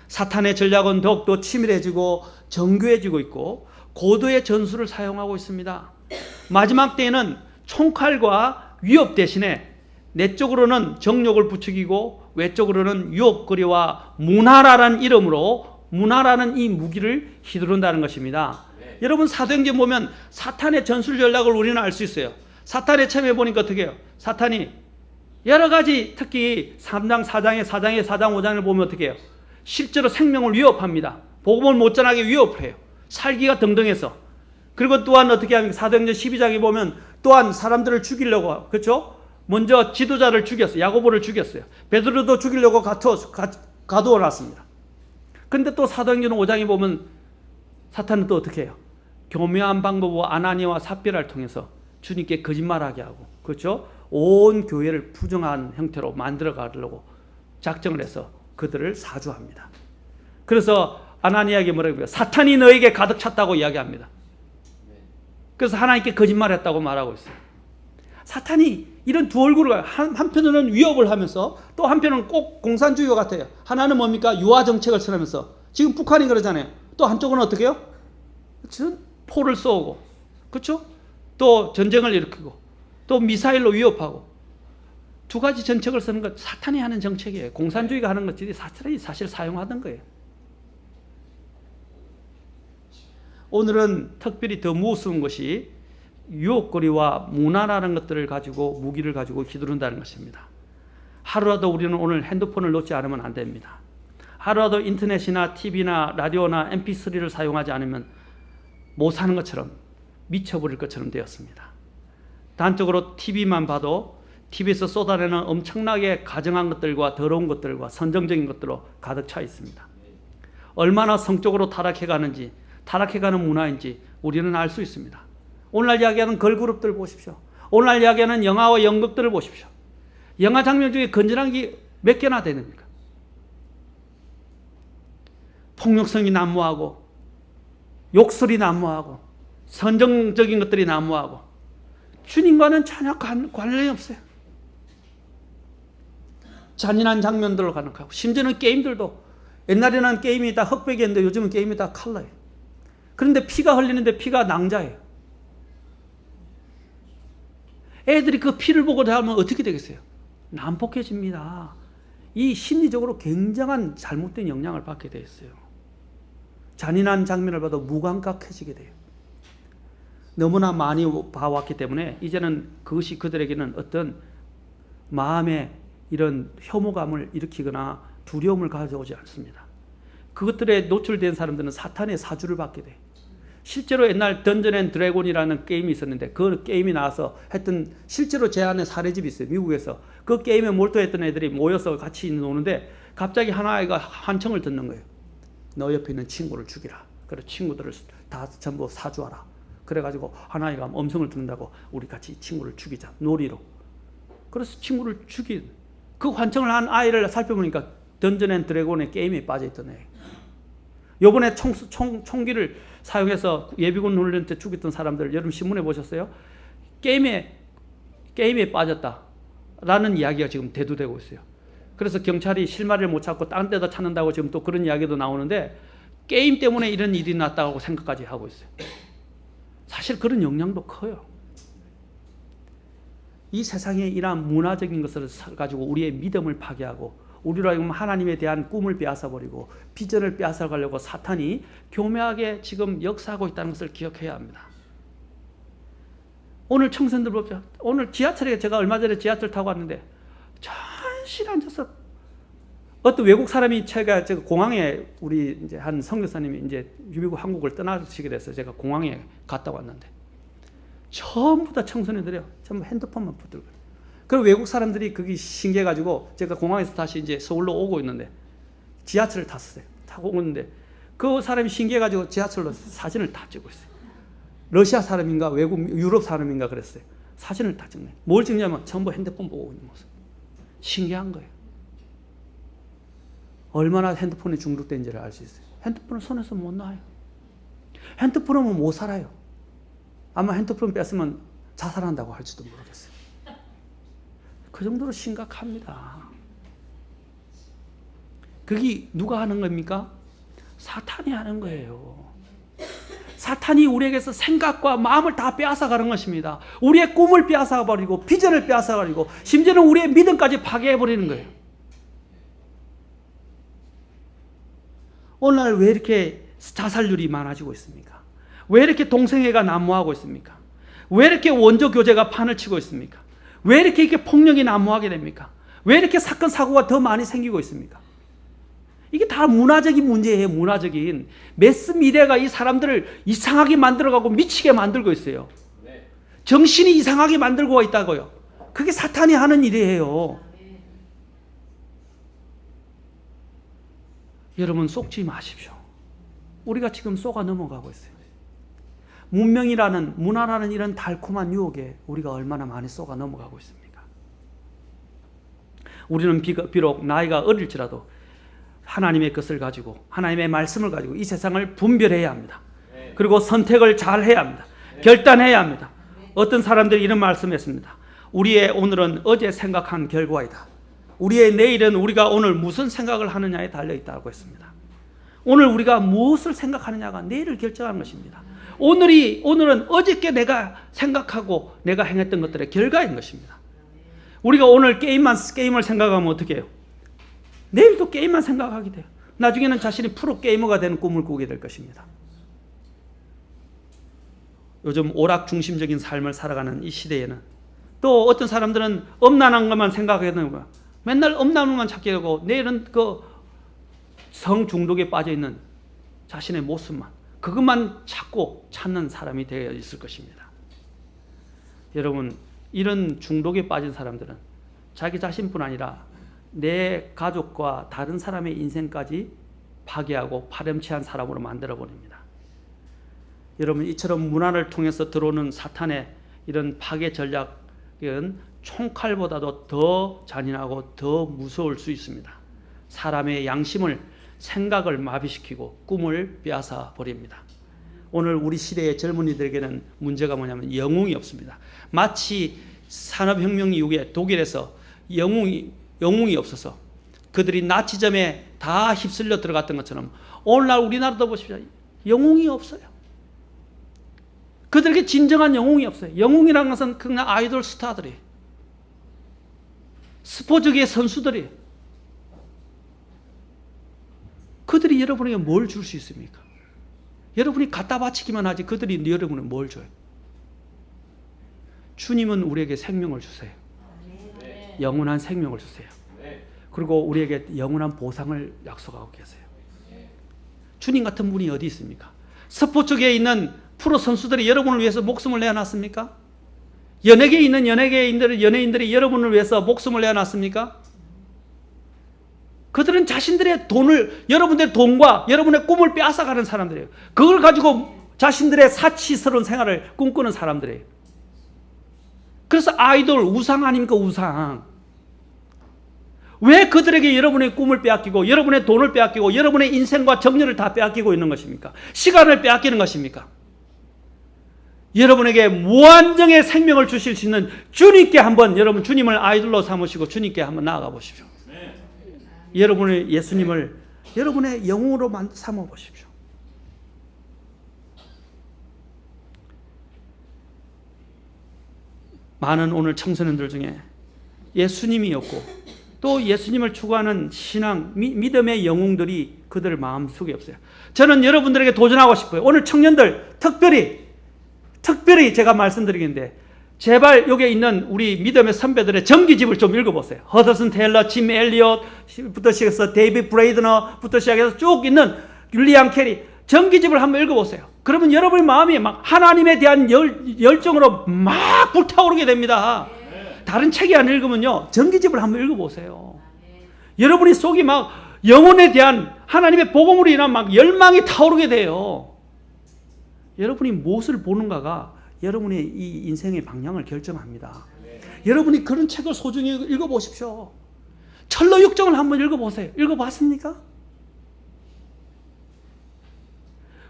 사탄의 전략은 더욱더 치밀해지고 정교해지고 있고 고도의 전술을 사용하고 있습니다. 마지막 때에는 총칼과 위협 대신에 내적으로는 정욕을 부추기고 외적으로는 유혹거리와 문화라는 이름으로 문화라는 이 무기를 휘두른다는 것입니다. 여러분 사도행전 보면 사탄의 전술 전략을 우리는 알 수 있어요. 사탄의 처음에 보니까 어떻게 해요? 사탄이 여러 가지 특히 3장 4장에 4장 5장을 보면 어떻게 해요? 실제로 생명을 위협합니다. 복음을 못 전하게 위협을 해요. 살기가 등등해서. 그리고 또한 어떻게 합니까? 사도행전 12장에 보면 또한 사람들을 죽이려고, 그렇죠? 먼저 지도자를 죽였어요. 야고보를 죽였어요. 베드로도 죽이려고 가두어 놨습니다. 근데 또 사도행전 5장에 보면 사탄은 또 어떻게 해요? 교묘한 방법으로 아나니아와 삽비라를 통해서 주님께 거짓말하게 하고, 그렇죠? 온 교회를 부정한 형태로 만들어 가려고 작정을 해서 그들을 사주합니다. 그래서 아나니아에게 뭐라고 해요? 사탄이 너에게 가득 찼다고 이야기합니다. 그래서 하나님께 거짓말했다고 말하고 있어요. 사탄이 이런 두 얼굴을 한편으로는 위협을 하면서 또 한편은 꼭 공산주의와 같아요. 하나는 뭡니까? 유화 정책을 취하면서 지금 북한이 그러잖아요. 또 한쪽은 어떻게 해요? 포를 쏘고, 그렇죠? 또 전쟁을 일으키고 또 미사일로 위협하고, 두 가지 정책을 쓰는 것 사탄이 하는 정책이에요. 공산주의가 하는 것들이 사탄이 사실 사용하던 거예요. 오늘은 특별히 더 무서운 것이 유혹거리와 문화라는 것들을 가지고, 무기를 가지고 휘두른다는 것입니다. 하루라도 우리는 오늘 핸드폰을 놓지 않으면 안 됩니다. 하루라도 인터넷이나 TV나 라디오나 MP3를 사용하지 않으면 못 사는 것처럼, 미쳐버릴 것처럼 되었습니다. 단적으로 TV만 봐도 TV에서 쏟아내는 엄청나게 가정한 것들과 더러운 것들과 선정적인 것들로 가득 차 있습니다. 얼마나 성적으로 타락해가는지, 타락해가는 문화인지 우리는 알 수 있습니다. 오늘날 이야기하는 걸그룹들 보십시오. 오늘날 이야기하는 영화와 연극들을 보십시오. 영화 장면 중에 건전한 게 몇 개나 되는가? 폭력성이 난무하고, 욕설이 난무하고, 선정적인 것들이 난무하고, 주님과는 전혀 관련이 없어요. 잔인한 장면들로 가득하고, 심지어는 게임들도, 옛날에는 게임이 다 흑백이었는데 요즘은 게임이 다 컬러예요. 그런데 피가 흘리는데 피가 낭자예요. 애들이 그 피를 보고 자면 어떻게 되겠어요? 난폭해집니다. 이 심리적으로 굉장한 잘못된 영향을 받게 되어 있어요. 잔인한 장면을 봐도 무감각해지게 돼요. 너무나 많이 봐왔기 때문에 이제는 그것이 그들에게는 어떤 마음에 이런 혐오감을 일으키거나 두려움을 가져오지 않습니다. 그것들에 노출된 사람들은 사탄의 사주를 받게 돼요. 실제로 옛날 던전 앤 드래곤이라는 게임이 있었는데, 그 게임이 나와서 했던 실제로 제 안에 사례집이 있어요. 미국에서. 그 게임에 몰두했던 애들이 모여서 같이 노는데 갑자기 한 아이가 한청을 듣는 거예요. 너 옆에 있는 친구를 죽이라. 그래, 친구들을 다 전부 사주하라. 그래가지고 한 아이가 음성을 듣는다고 우리 같이 친구를 죽이자. 놀이로. 그래서 친구를 죽인, 그 환청을 한 아이를 살펴보니까 던전 앤 드래곤의 게임에 빠져있던 애. 요번에 총기를 사용해서 예비군 훈련 때 죽였던 사람들 여러분 신문에 보셨어요? 게임에 빠졌다라는 이야기가 지금 대두되고 있어요. 그래서 경찰이 실마리를 못 찾고 딴 데다 찾는다고 지금 또 그런 이야기도 나오는데, 게임 때문에 이런 일이 났다고 생각까지 하고 있어요. 사실 그런 영향도 커요. 이 세상에 이러한 문화적인 것을 가지고 우리의 믿음을 파괴하고, 우리로 하여금 하나님에 대한 꿈을 빼앗아버리고 비전을 빼앗아가려고 사탄이 교묘하게 지금 역사하고 있다는 것을 기억해야 합니다. 오늘 청소년들 보죠. 오늘 지하철에, 제가 얼마 전에 지하철 타고 왔는데 전실 앉아서 어떤 외국 사람이, 제가 공항에 우리 이제 한 선교사님이 이제 미국 한국을 떠나시게 돼서 제가 공항에 갔다 왔는데 전부 다 청소년들이요. 전부 핸드폰만 붙들고. 그리고 외국 사람들이 그게 신기해가지고 제가 공항에서 다시 이제 서울로 오고 있는데 지하철을 탔어요. 타고 오는데 그 사람이 신기해가지고 지하철로 사진을 다 찍고 있어요. 러시아 사람인가 외국 유럽 사람인가 그랬어요. 사진을 다 찍네. 뭘 찍냐면 전부 핸드폰 보고 있는 모습. 신기한 거예요. 얼마나 핸드폰에 중독된지를 알 수 있어요. 핸드폰을 손에서 못 놔요. 핸드폰은 못 살아요. 아마 핸드폰 뺐으면 자살한다고 할지도 모르겠어요. 그 정도로 심각합니다. 그게 누가 하는 겁니까? 사탄이 하는 거예요. 사탄이 우리에게서 생각과 마음을 다 빼앗아가는 것입니다. 우리의 꿈을 빼앗아버리고 비전을 빼앗아버리고 심지어는 우리의 믿음까지 파괴해버리는 거예요. 오늘날 왜 이렇게 자살률이 많아지고 있습니까? 왜 이렇게 동성애가 난무하고 있습니까? 왜 이렇게 원조 교제가 판을 치고 있습니까? 왜 이렇게 폭력이 난무하게 됩니까? 왜 이렇게 사건 사고가 더 많이 생기고 있습니까? 이게 다 문화적인 문제예요. 문화적인 매스 미디어가 이 사람들을 이상하게 만들어가고 미치게 만들고 있어요. 정신이 이상하게 만들고 있다고요. 그게 사탄이 하는 일이에요. 여러분 속지 마십시오. 우리가 지금 속아 넘어가고 있어요. 문명이라는, 문화라는 이런 달콤한 유혹에 우리가 얼마나 많이 속아 넘어가고 있습니까? 우리는 비록 나이가 어릴지라도 하나님의 것을 가지고, 하나님의 말씀을 가지고 이 세상을 분별해야 합니다. 그리고 선택을 잘 해야 합니다. 결단해야 합니다. 어떤 사람들이 이런 말씀했습니다. 우리의 오늘은 어제 생각한 결과이다. 우리의 내일은 우리가 오늘 무슨 생각을 하느냐에 달려있다고 했습니다. 오늘 우리가 무엇을 생각하느냐가 내일을 결정하는 것입니다. 오늘은 어저께 내가 생각하고 내가 행했던 것들의 결과인 것입니다. 우리가 오늘 게임을 생각하면 어떻게 해요? 내일도 게임만 생각하게 돼요. 나중에는 자신이 프로 게이머가 되는 꿈을 꾸게 될 것입니다. 요즘 오락 중심적인 삶을 살아가는 이 시대에는 또 어떤 사람들은 엄난한 것만 생각하게 되는 거야. 맨날 엄난한 것만 찾게 되고 내일은 그 성중독에 빠져있는 자신의 모습만, 그것만 찾는 사람이 되어 있을 것입니다. 여러분, 이런 중독에 빠진 사람들은 자기 자신뿐 아니라 내 가족과 다른 사람의 인생까지 파괴하고 파렴치한 사람으로 만들어버립니다. 여러분, 이처럼 문화를 통해서 들어오는 사탄의 이런 파괴 전략은 총칼보다도 더 잔인하고 더 무서울 수 있습니다. 사람의 양심을, 생각을 마비시키고 꿈을 빼앗아 버립니다. 오늘 우리 시대의 젊은이들에게는 문제가 뭐냐면 영웅이 없습니다. 마치 산업혁명 이후에 독일에서 영웅이 없어서 그들이 나치즘에 다 휩쓸려 들어갔던 것처럼 오늘날 우리나라도 보십시오. 영웅이 없어요. 그들에게 진정한 영웅이 없어요. 영웅이라는 것은 그냥 아이돌 스타들이, 스포츠계의 선수들이, 그들이 여러분에게 뭘 줄 수 있습니까? 여러분이 갖다 바치기만 하지 그들이 여러분에 뭘 줘요? 주님은 우리에게 생명을 주세요. 영원한 생명을 주세요. 그리고 우리에게 영원한 보상을 약속하고 계세요. 주님 같은 분이 어디 있습니까? 스포츠계에 있는 프로 선수들이 여러분을 위해서 목숨을 내어놨습니까? 연예계에 있는 연예인들이 여러분을 위해서 목숨을 내어놨습니까? 그들은 자신들의 돈을, 여러분들의 돈과 여러분의 꿈을 빼앗아가는 사람들이에요. 그걸 가지고 자신들의 사치스러운 생활을 꿈꾸는 사람들이에요. 그래서 아이돌, 우상 아닙니까? 우상. 왜 그들에게 여러분의 꿈을 빼앗기고 여러분의 돈을 빼앗기고 여러분의 인생과 정열을 다 빼앗기고 있는 것입니까? 시간을 빼앗기는 것입니까? 여러분에게 무한정의 생명을 주실 수 있는 주님께 한번, 여러분 주님을 아이돌로 삼으시고 주님께 한번 나아가 보십시오. 여러분의 예수님을 여러분의 영웅으로 삼아 보십시오. 많은 오늘 청소년들 중에 예수님이 없고 또 예수님을 추구하는 신앙, 믿음의 영웅들이 그들 마음속에 없어요. 저는 여러분들에게 도전하고 싶어요. 오늘 청년들 특별히 제가 말씀드리겠는데, 제발 여기에 있는 우리 믿음의 선배들의 전기집을 좀 읽어보세요. 허더슨 테일러, 짐 엘리엇부터 시작해서 데이비드 브레이드너부터 시작해서 쭉 있는 윌리엄 캐리 전기집을 한번 읽어보세요. 그러면 여러분의 마음이 막 하나님에 대한 열정으로 막 불타오르게 됩니다. 다른 책이 안 읽으면요, 전기집을 한번 읽어보세요. 여러분의 속이 막 영혼에 대한 하나님의 복음으로 인한 막 열망이 타오르게 돼요. 여러분이 무엇을 보는가가 여러분의 이 인생의 방향을 결정합니다. 여러분이 그런 책을 소중히 읽어보십시오. 철로육정을 한번 읽어보세요. 읽어봤습니까?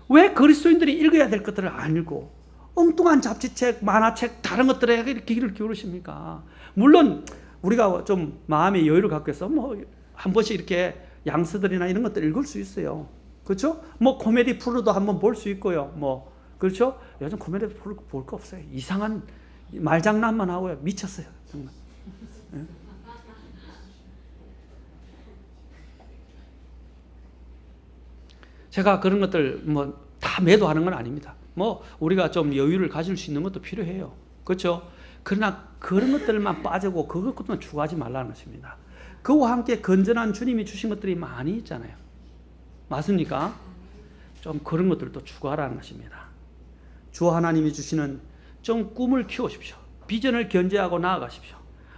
왜 그리스도인들이 읽어야 될 것들을 안 읽고 엉뚱한 잡지책, 만화책, 다른 것들에 이렇게 귀를 기울이십니까? 물론 우리가 좀 마음의 여유를 갖고 있어 한 번씩 이렇게 양서들이나 이런 것들 읽을 수 있어요. 그렇죠? 코미디 프로도 한번 볼 수 있고요. 그렇죠? 요즘 코미디 프로 볼 거 없어요. 이상한 말장난만 하고요. 미쳤어요. 정말. 네? 제가 그런 것들 다 매도하는 건 아닙니다. 우리가 좀 여유를 가질 수 있는 것도 필요해요. 그렇죠? 그러나 그런 것들만 빠지고 그것만 추구하지 말라는 것입니다. 그와 함께 건전한 주님이 주신 것들이 많이 있잖아요. 맞습니까? 좀 그런 것들도 추구하라는 것입니다. 주 하나님이 주시는 좀 꿈을 키우십시오. 비전을 견제하고 나아가십시오.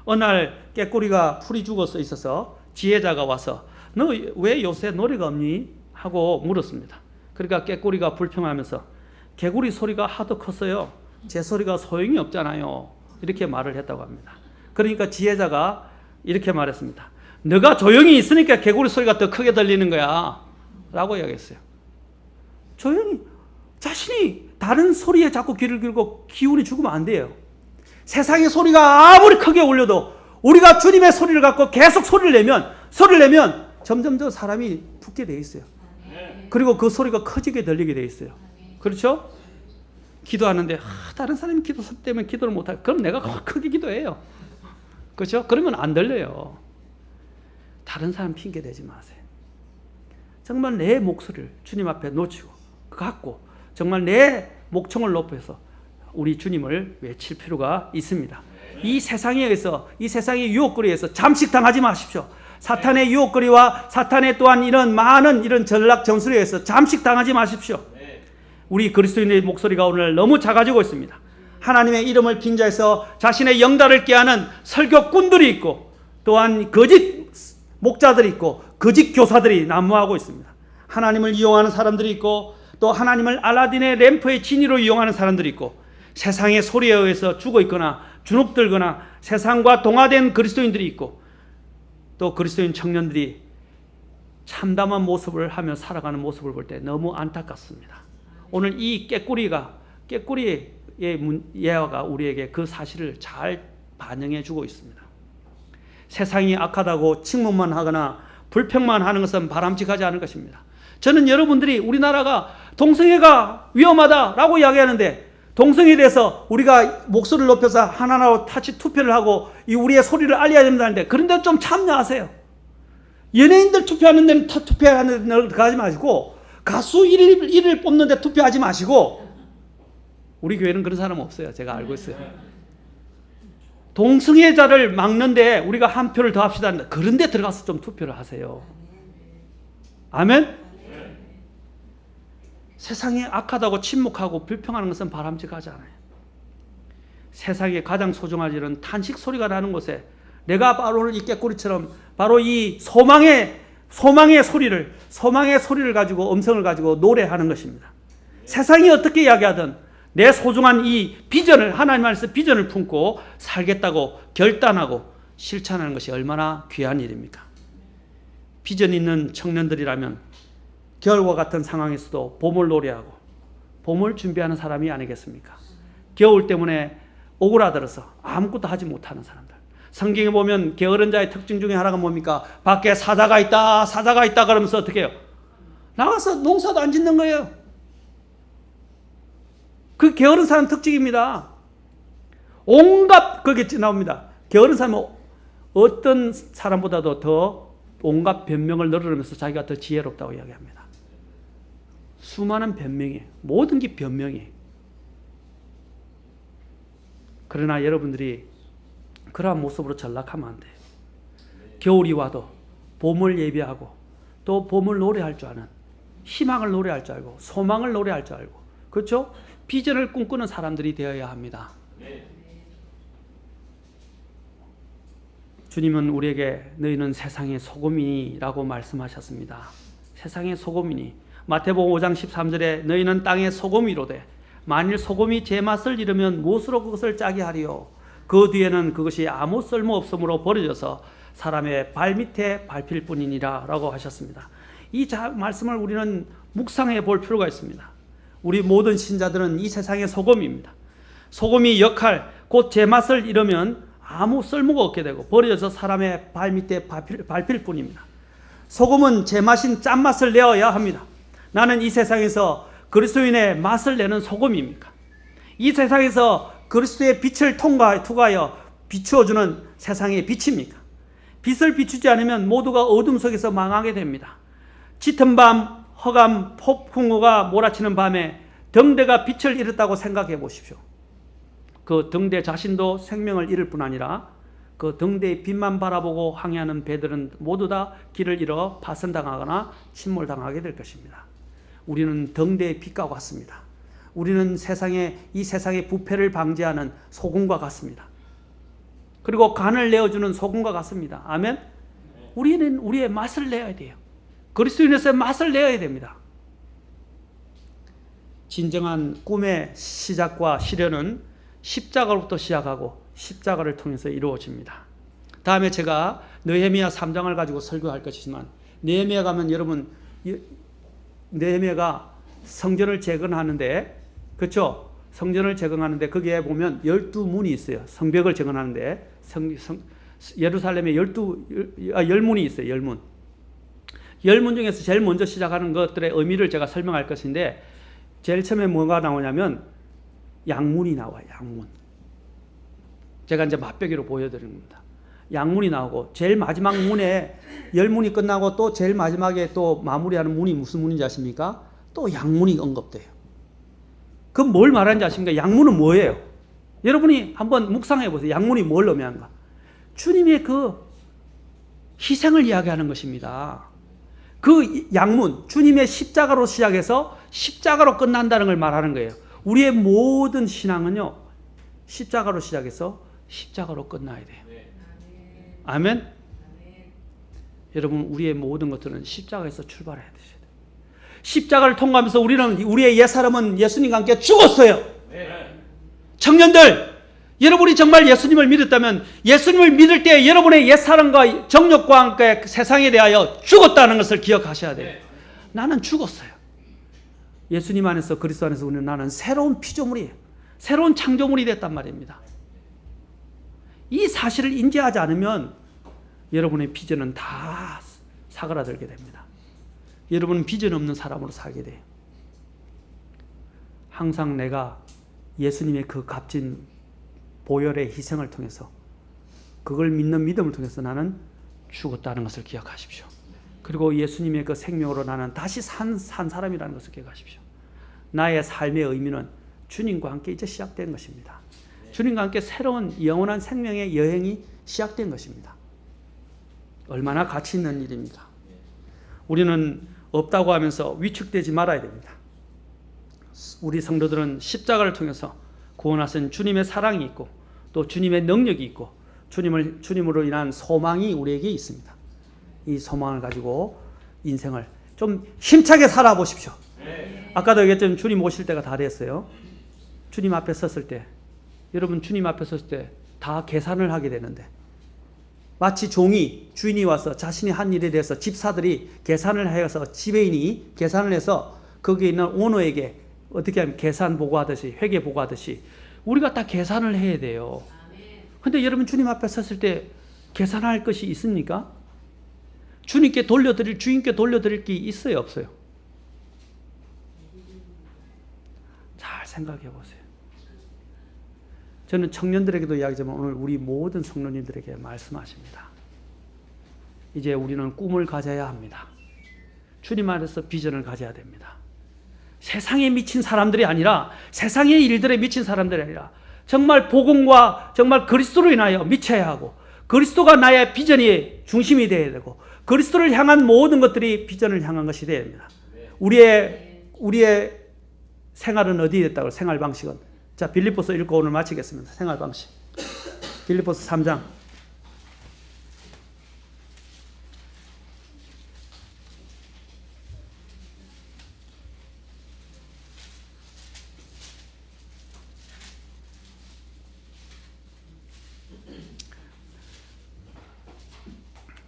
어느 날 깨꼬리가 풀이 죽어서 있어서 지혜자가 와서 너 왜 요새 노래가 없니? 하고 물었습니다. 그러니까 깨꼬리가 불평하면서 개구리 소리가 하도 컸어요. 제 소리가 소용이 없잖아요. 이렇게 말을 했다고 합니다. 그러니까 지혜자가 이렇게 말했습니다. 너가 조용히 있으니까 개구리 소리가 더 크게 들리는 거야 라고 이야기했어요. 조용히 자신이 다른 소리에 자꾸 귀를 기울이고 기운이 죽으면 안 돼요. 세상의 소리가 아무리 크게 울려도 우리가 주님의 소리를 갖고 계속 소리를 내면 점점 더 사람이 붙게 돼 있어요. 그리고 그 소리가 커지게 들리게 돼 있어요. 그렇죠? 기도하는데 다른 사람이 기도 때문에 기도를 못하고 그럼 내가 크게 기도해요. 그렇죠? 그러면 안 들려요. 다른 사람 핑계 대지 마세요. 정말 내 목소리를 주님 앞에 놓치고 갖고 정말 내 목청을 높여서 우리 주님을 외칠 필요가 있습니다. 이 세상에서 이 세상의 유혹거리에서 잠식당하지 마십시오. 사탄의 유혹거리와 사탄의 또한 이런 많은 이런 전략 전술에 의해서 잠식당하지 마십시오. 우리 그리스도인의 목소리가 오늘 너무 작아지고 있습니다. 하나님의 이름을 빙자해서 자신의 영달을 깨하는 설교꾼들이 있고 또한 거짓 목자들이 있고 거짓 교사들이 난무하고 있습니다. 하나님을 이용하는 사람들이 있고 또 하나님을 알라딘의 램프의 진이로 이용하는 사람들이 있고 세상의 소리에 의해서 죽어 있거나 주눅들거나 세상과 동화된 그리스도인들이 있고 또 그리스도인 청년들이 참담한 모습을 하며 살아가는 모습을 볼 때 너무 안타깝습니다. 오늘 이 깨꼬리의 예화가 우리에게 그 사실을 잘 반영해 주고 있습니다. 세상이 악하다고 칭문만 하거나 불평만 하는 것은 바람직하지 않을 것입니다. 저는 여러분들이 우리나라가 동성애가 위험하다라고 이야기하는데 동성애에 대해서 우리가 목소리를 높여서 하나하나 같이 투표를 하고 이 우리의 소리를 알려야 된다는데 그런데 좀 참여하세요. 연예인들 투표하는 데는 투표하는 데는 가지 마시고 가수 1위를 뽑는 데 투표하지 마시고 우리 교회는 그런 사람 없어요. 제가 알고 있어요. 동성애자를 막는데 우리가 한 표를 더 합시다. 그런 데 들어가서 좀 투표를 하세요. 아멘? 세상이 악하다고 침묵하고 불평하는 것은 바람직하지 않아요. 세상에 가장 소중한 일은 탄식 소리가 나는 곳에 내가 바로 이 깨꼬리처럼 바로 이 소망의 소리를 가지고 음성을 가지고 노래하는 것입니다. 세상이 어떻게 이야기하든 내 소중한 이 비전을 하나님 안에서 비전을 품고 살겠다고 결단하고 실천하는 것이 얼마나 귀한 일입니까? 비전 있는 청년들이라면 겨울과 같은 상황에서도 봄을 노래하고 봄을 준비하는 사람이 아니겠습니까? 겨울 때문에 오그라들어서 아무것도 하지 못하는 사람들. 성경에 보면 게으른 자의 특징 중에 하나가 뭡니까? 밖에 사자가 있다 그러면서 어떻게 해요? 나가서 농사도 안 짓는 거예요. 그 게으른 사람 특징입니다. 온갖 그게 나옵니다. 게으른 사람은 어떤 사람보다도 더 온갖 변명을 늘어놓으면서 자기가 더 지혜롭다고 이야기합니다. 수많은 변명이에요. 모든 게 변명이에요. 그러나 여러분들이 그러한 모습으로 전락하면 안 돼요. 겨울이 와도 봄을 예비하고 또 봄을 노래할 줄 아는 희망을 노래할 줄 알고 소망을 노래할 줄 알고 그렇죠? 비전을 꿈꾸는 사람들이 되어야 합니다. 주님은 우리에게 너희는 세상의 소금이라고 말씀하셨습니다. 세상의 소금이니 마태복음 5장 13절에 너희는 땅의 소금이로되 만일 소금이 제 맛을 잃으면 무엇으로 그것을 짜게 하리요? 그 뒤에는 그것이 아무 쓸모 없으므로 버려져서 사람의 발밑에 밟힐 뿐이니라 라고 하셨습니다. 이 말씀을 우리는 묵상해 볼 필요가 있습니다. 우리 모든 신자들은 이 세상의 소금입니다. 소금이 역할 곧 제 맛을 잃으면 아무 쓸모가 없게 되고 버려져서 사람의 발밑에 밟힐 뿐입니다. 소금은 제맛인 짠맛을 내어야 합니다. 나는 이 세상에서 그리스도인의 맛을 내는 소금입니까? 이 세상에서 그리스도의 빛을 투과하여 비추어주는 세상의 빛입니까? 빛을 비추지 않으면 모두가 어둠 속에서 망하게 됩니다. 짙은 밤, 허감, 폭풍우가 몰아치는 밤에 등대가 빛을 잃었다고 생각해 보십시오. 그 등대 자신도 생명을 잃을 뿐 아니라 그 등대의 빛만 바라보고 항해하는 배들은 모두 다 길을 잃어 파손당하거나 침몰당하게 될 것입니다. 우리는 등대의 빛과 같습니다. 우리는 이 세상의 부패를 방지하는 소금과 같습니다. 그리고 간을 내어주는 소금과 같습니다. 아멘. 우리는 우리의 맛을 내야 돼요. 그리스도인으로서의 맛을 내야 됩니다. 진정한 꿈의 시작과 실현은 십자가로부터 시작하고 십자가를 통해서 이루어집니다. 다음에 제가 느헤미야 3장을 가지고 설교할 것이지만, 느헤미야 가면 여러분, 느헤미야가 성전을 재건하는데, 그렇죠? 성전을 재건하는데 거기에 보면 12문이 있어요. 성벽을 재건하는데 예루살렘에 10문이 있어요. 10문. 10문 중에서 제일 먼저 시작하는 것들의 의미를 제가 설명할 것인데, 제일 처음에 뭐가 나오냐면 양문이 나와요. 양문. 제가 이제 맛보기로 보여드리는 겁니다. 양문이 나오고, 제일 마지막 문에 10문이 끝나고 또 제일 마지막에 또 마무리하는 문이 무슨 문인지 아십니까? 또 양문이 언급돼요. 그럼 뭘 말하는지 아십니까? 양문은 뭐예요? 여러분이 한번 묵상해 보세요. 양문이 뭘 의미하는가? 주님의 그 희생을 이야기하는 것입니다. 그 양문, 주님의 십자가로 시작해서 십자가로 끝난다는 걸 말하는 거예요. 우리의 모든 신앙은요, 십자가로 시작해서 십자가로 끝나야 돼요. 아멘? 여러분, 우리의 모든 것들은 십자가에서 출발해야 돼요. 십자가를 통과하면서 우리는, 우리의 옛사람은 예수님과 함께 죽었어요. 청년들, 여러분이 정말 예수님을 믿었다면, 예수님을 믿을 때 여러분의 옛사람과 정욕과 함께 세상에 대하여 죽었다는 것을 기억하셔야 돼요. 나는 죽었어요. 예수님 안에서, 그리스도 안에서 우리는, 나는 새로운 피조물이에요. 새로운 창조물이 됐단 말입니다. 이 사실을 인지하지 않으면 여러분의 비전은 다 사그라들게 됩니다. 여러분은 비전 없는 사람으로 살게 돼요. 항상 내가 예수님의 그 값진 보혈의 희생을 통해서, 그걸 믿는 믿음을 통해서 나는 죽었다는 것을 기억하십시오. 그리고 예수님의 그 생명으로 나는 다시 산 사람이라는 것을 기억하십시오. 나의 삶의 의미는 주님과 함께 이제 시작된 것입니다. 주님과 함께 새로운 영원한 생명의 여행이 시작된 것입니다. 얼마나 가치 있는 일입니까? 우리는 없다고 하면서 위축되지 말아야 됩니다. 우리 성도들은 십자가를 통해서 구원하신 주님의 사랑이 있고, 또 주님의 능력이 있고, 주님으로 인한 소망이 우리에게 있습니다. 이 소망을 가지고 인생을 좀 힘차게 살아보십시오. 아까도 얘기했지만 주님 오실 때가 다 됐어요. 주님 앞에 섰을 때, 여러분 주님 앞에 섰을 때 다 계산을 하게 되는데, 마치 주인이 와서 자신이 한 일에 대해서 집사들이 계산을 해서, 지배인이 계산을 해서 거기에 있는 오너에게 어떻게 하면 계산 보고하듯이, 회계 보고하듯이 우리가 다 계산을 해야 돼요. 근데 여러분 주님 앞에 섰을 때 계산할 것이 있습니까? 주님께 주인께 돌려드릴 게 있어요, 없어요? 잘 생각해 보세요. 저는 청년들에게도 이야기하지만 오늘 우리 모든 성도님들에게 말씀하십니다. 이제 우리는 꿈을 가져야 합니다. 주님 안에서 비전을 가져야 됩니다. 세상에 미친 사람들이 아니라, 세상의 일들에 미친 사람들이 아니라, 정말 복음과 정말 그리스도로 인하여 미쳐야 하고, 그리스도가 나의 비전의 중심이 되어야 되고, 그리스도를 향한 모든 것들이 비전을 향한 것이 되어야 됩니다. 우리의 생활은 어디에 있다고? 생활 방식은. 자, 빌립보서 읽고 오늘 마치겠습니다. 생활 방식. 빌립보서 3장.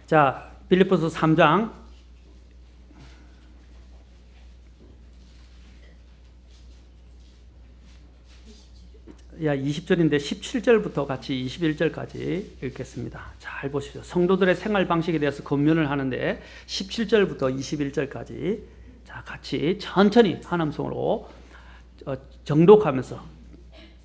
자, 빌립보서 3장 20절인데 17절부터 같이 21절까지 읽겠습니다. 잘 보십시오. 성도들의 생활 방식에 대해서 권면을 하는데 17절부터 21절까지 자, 같이 천천히 한 음성으로 정독하면서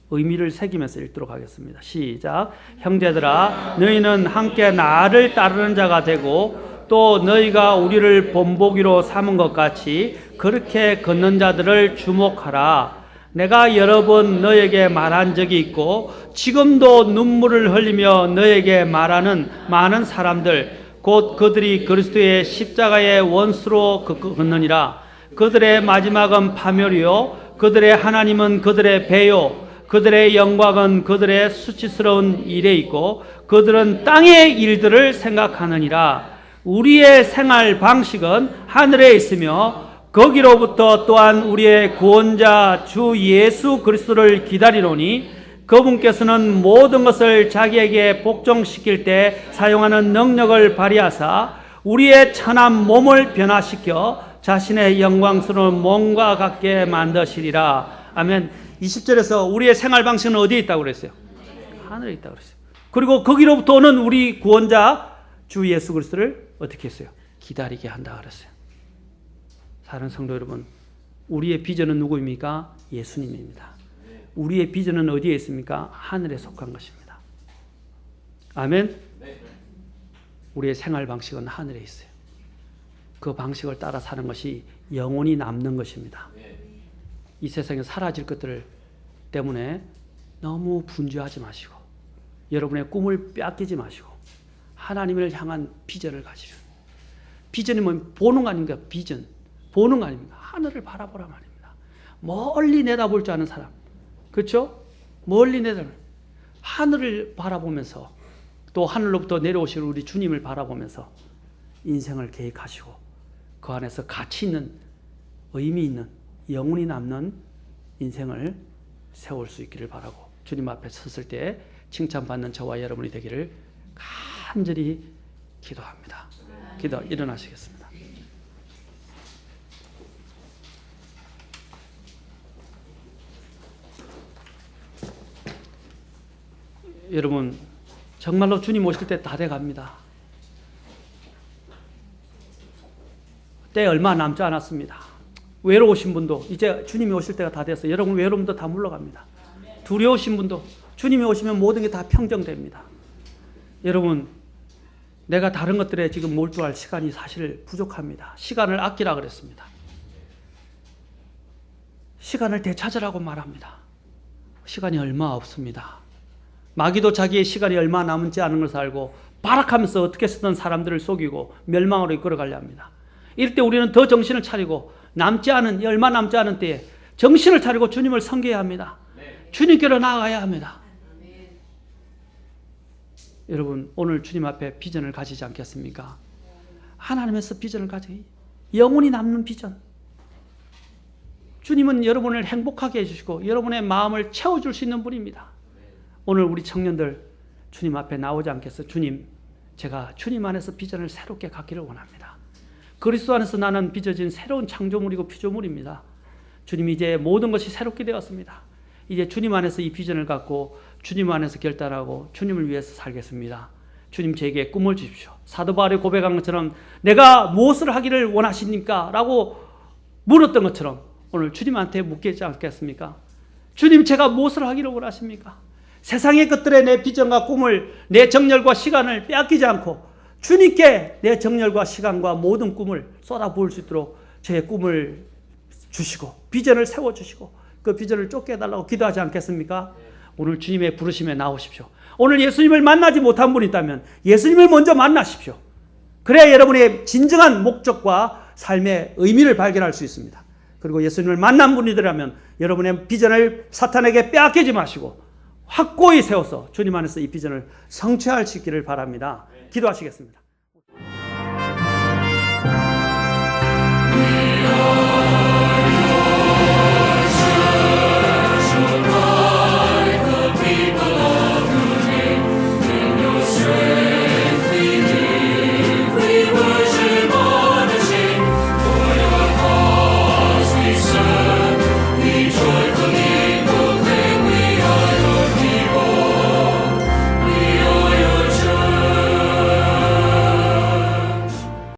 의미를 새기면서 읽도록 하겠습니다. 시작. 형제들아, 너희는 함께 나를 따르는 자가 되고, 또 너희가 우리를 본보기로 삼은 것 같이 그렇게 걷는 자들을 주목하라. 내가 여러 번 너에게 말한 적이 있고, 지금도 눈물을 흘리며 너에게 말하는 많은 사람들, 곧 그들이 그리스도의 십자가의 원수로 걷느니라. 그들의 마지막은 파멸이요, 그들의 하나님은 그들의 배요, 그들의 영광은 그들의 수치스러운 일에 있고 그들은 땅의 일들을 생각하느니라. 우리의 생활 방식은 하늘에 있으며 거기로부터 또한 우리의 구원자 주 예수 그리스도를 기다리노니 그분께서는 모든 것을 자기에게 복종시킬 때 사용하는 능력을 발휘하사 우리의 천한 몸을 변화시켜 자신의 영광스러운 몸과 같게 만드시리라. 아멘. 20절에서 우리의 생활 방식은 어디에 있다고 그랬어요? 하늘에 있다고 그랬어요. 그리고 거기로부터 오는 우리 구원자 주 예수 그리스도를 어떻게 했어요? 기다리게 한다 그랬어요. 사랑하는 성도 여러분, 우리의 비전은 누구입니까? 예수님입니다. 우리의 비전은 어디에 있습니까? 하늘에 속한 것입니다. 아멘. 우리의 생활 방식은 하늘에 있어요. 그 방식을 따라 사는 것이 영원히 남는 것입니다. 이 세상에 사라질 것들 때문에 너무 분주하지 마시고 여러분의 꿈을 빼앗기지 마시고 하나님을 향한 비전을 가지려. 비전이 뭐 보는 거 아닙니까? 비전. 보는 거 아닙니까? 하늘을 바라보라 말입니다. 멀리 내다볼 줄 아는 사람. 그렇죠? 멀리 내다볼. 하늘을 바라보면서 또 하늘로부터 내려오실 우리 주님을 바라보면서 인생을 계획하시고 그 안에서 가치 있는 의미 있는 영원히 남는 인생을 세울 수 있기를 바라고 주님 앞에 섰을 때 칭찬받는 저와 여러분이 되기를 간절히 기도합니다. 기도 일어나시겠습니다. 여러분 정말로 주님 오실 때 다 돼갑니다. 때 얼마 남지 않았습니다. 외로우신 분도 이제 주님이 오실 때가 다 돼서 여러분 외로움도 다 물러갑니다. 두려우신 분도 주님이 오시면 모든 게 다 평정됩니다. 여러분 내가 다른 것들에 지금 몰두할 시간이 사실 부족합니다. 시간을 아끼라 그랬습니다. 시간을 되찾으라고 말합니다. 시간이 얼마 없습니다. 마귀도 자기의 시간이 얼마 남지 않은 것을 알고 발악하면서 어떻게 쓰던 사람들을 속이고 멸망으로 이끌어가려 합니다. 이럴 때 우리는 더 정신을 차리고 얼마 남지 않은 때에 정신을 차리고 주님을 섬겨야 합니다. 주님께로 나아가야 합니다. 여러분 오늘 주님 앞에 비전을 가지지 않겠습니까? 하나님에서 비전을 가지 영원히 남는 비전. 주님은 여러분을 행복하게 해주시고 여러분의 마음을 채워줄 수 있는 분입니다. 오늘 우리 청년들 주님 앞에 나오지 않겠어요? 주님, 제가 주님 안에서 비전을 새롭게 갖기를 원합니다. 그리스도 안에서 나는 빚어진 새로운 창조물이고 피조물입니다. 주님 이제 모든 것이 새롭게 되었습니다. 이제 주님 안에서 이 비전을 갖고 주님 안에서 결단하고 주님을 위해서 살겠습니다. 주님 제게 꿈을 주십시오. 사도 바울이 고백한 것처럼 내가 무엇을 하기를 원하십니까? 라고 물었던 것처럼 오늘 주님한테 묻겠지 않겠습니까? 주님 제가 무엇을 하기를 원하십니까? 세상의 것들에 내 비전과 꿈을 내 정열과 시간을 빼앗기지 않고 주님께 내 정열과 시간과 모든 꿈을 쏟아부을 수 있도록 제 꿈을 주시고 비전을 세워주시고 그 비전을 쫓게 해달라고 기도하지 않겠습니까? 오늘 주님의 부르심에 나오십시오. 오늘 예수님을 만나지 못한 분이 있다면 예수님을 먼저 만나십시오. 그래야 여러분의 진정한 목적과 삶의 의미를 발견할 수 있습니다. 그리고 예수님을 만난 분이더라면 여러분의 비전을 사탄에게 빼앗기지 마시고 확고히 세워서 주님 안에서 이 비전을 성취할 수 있기를 바랍니다. 기도하시겠습니다.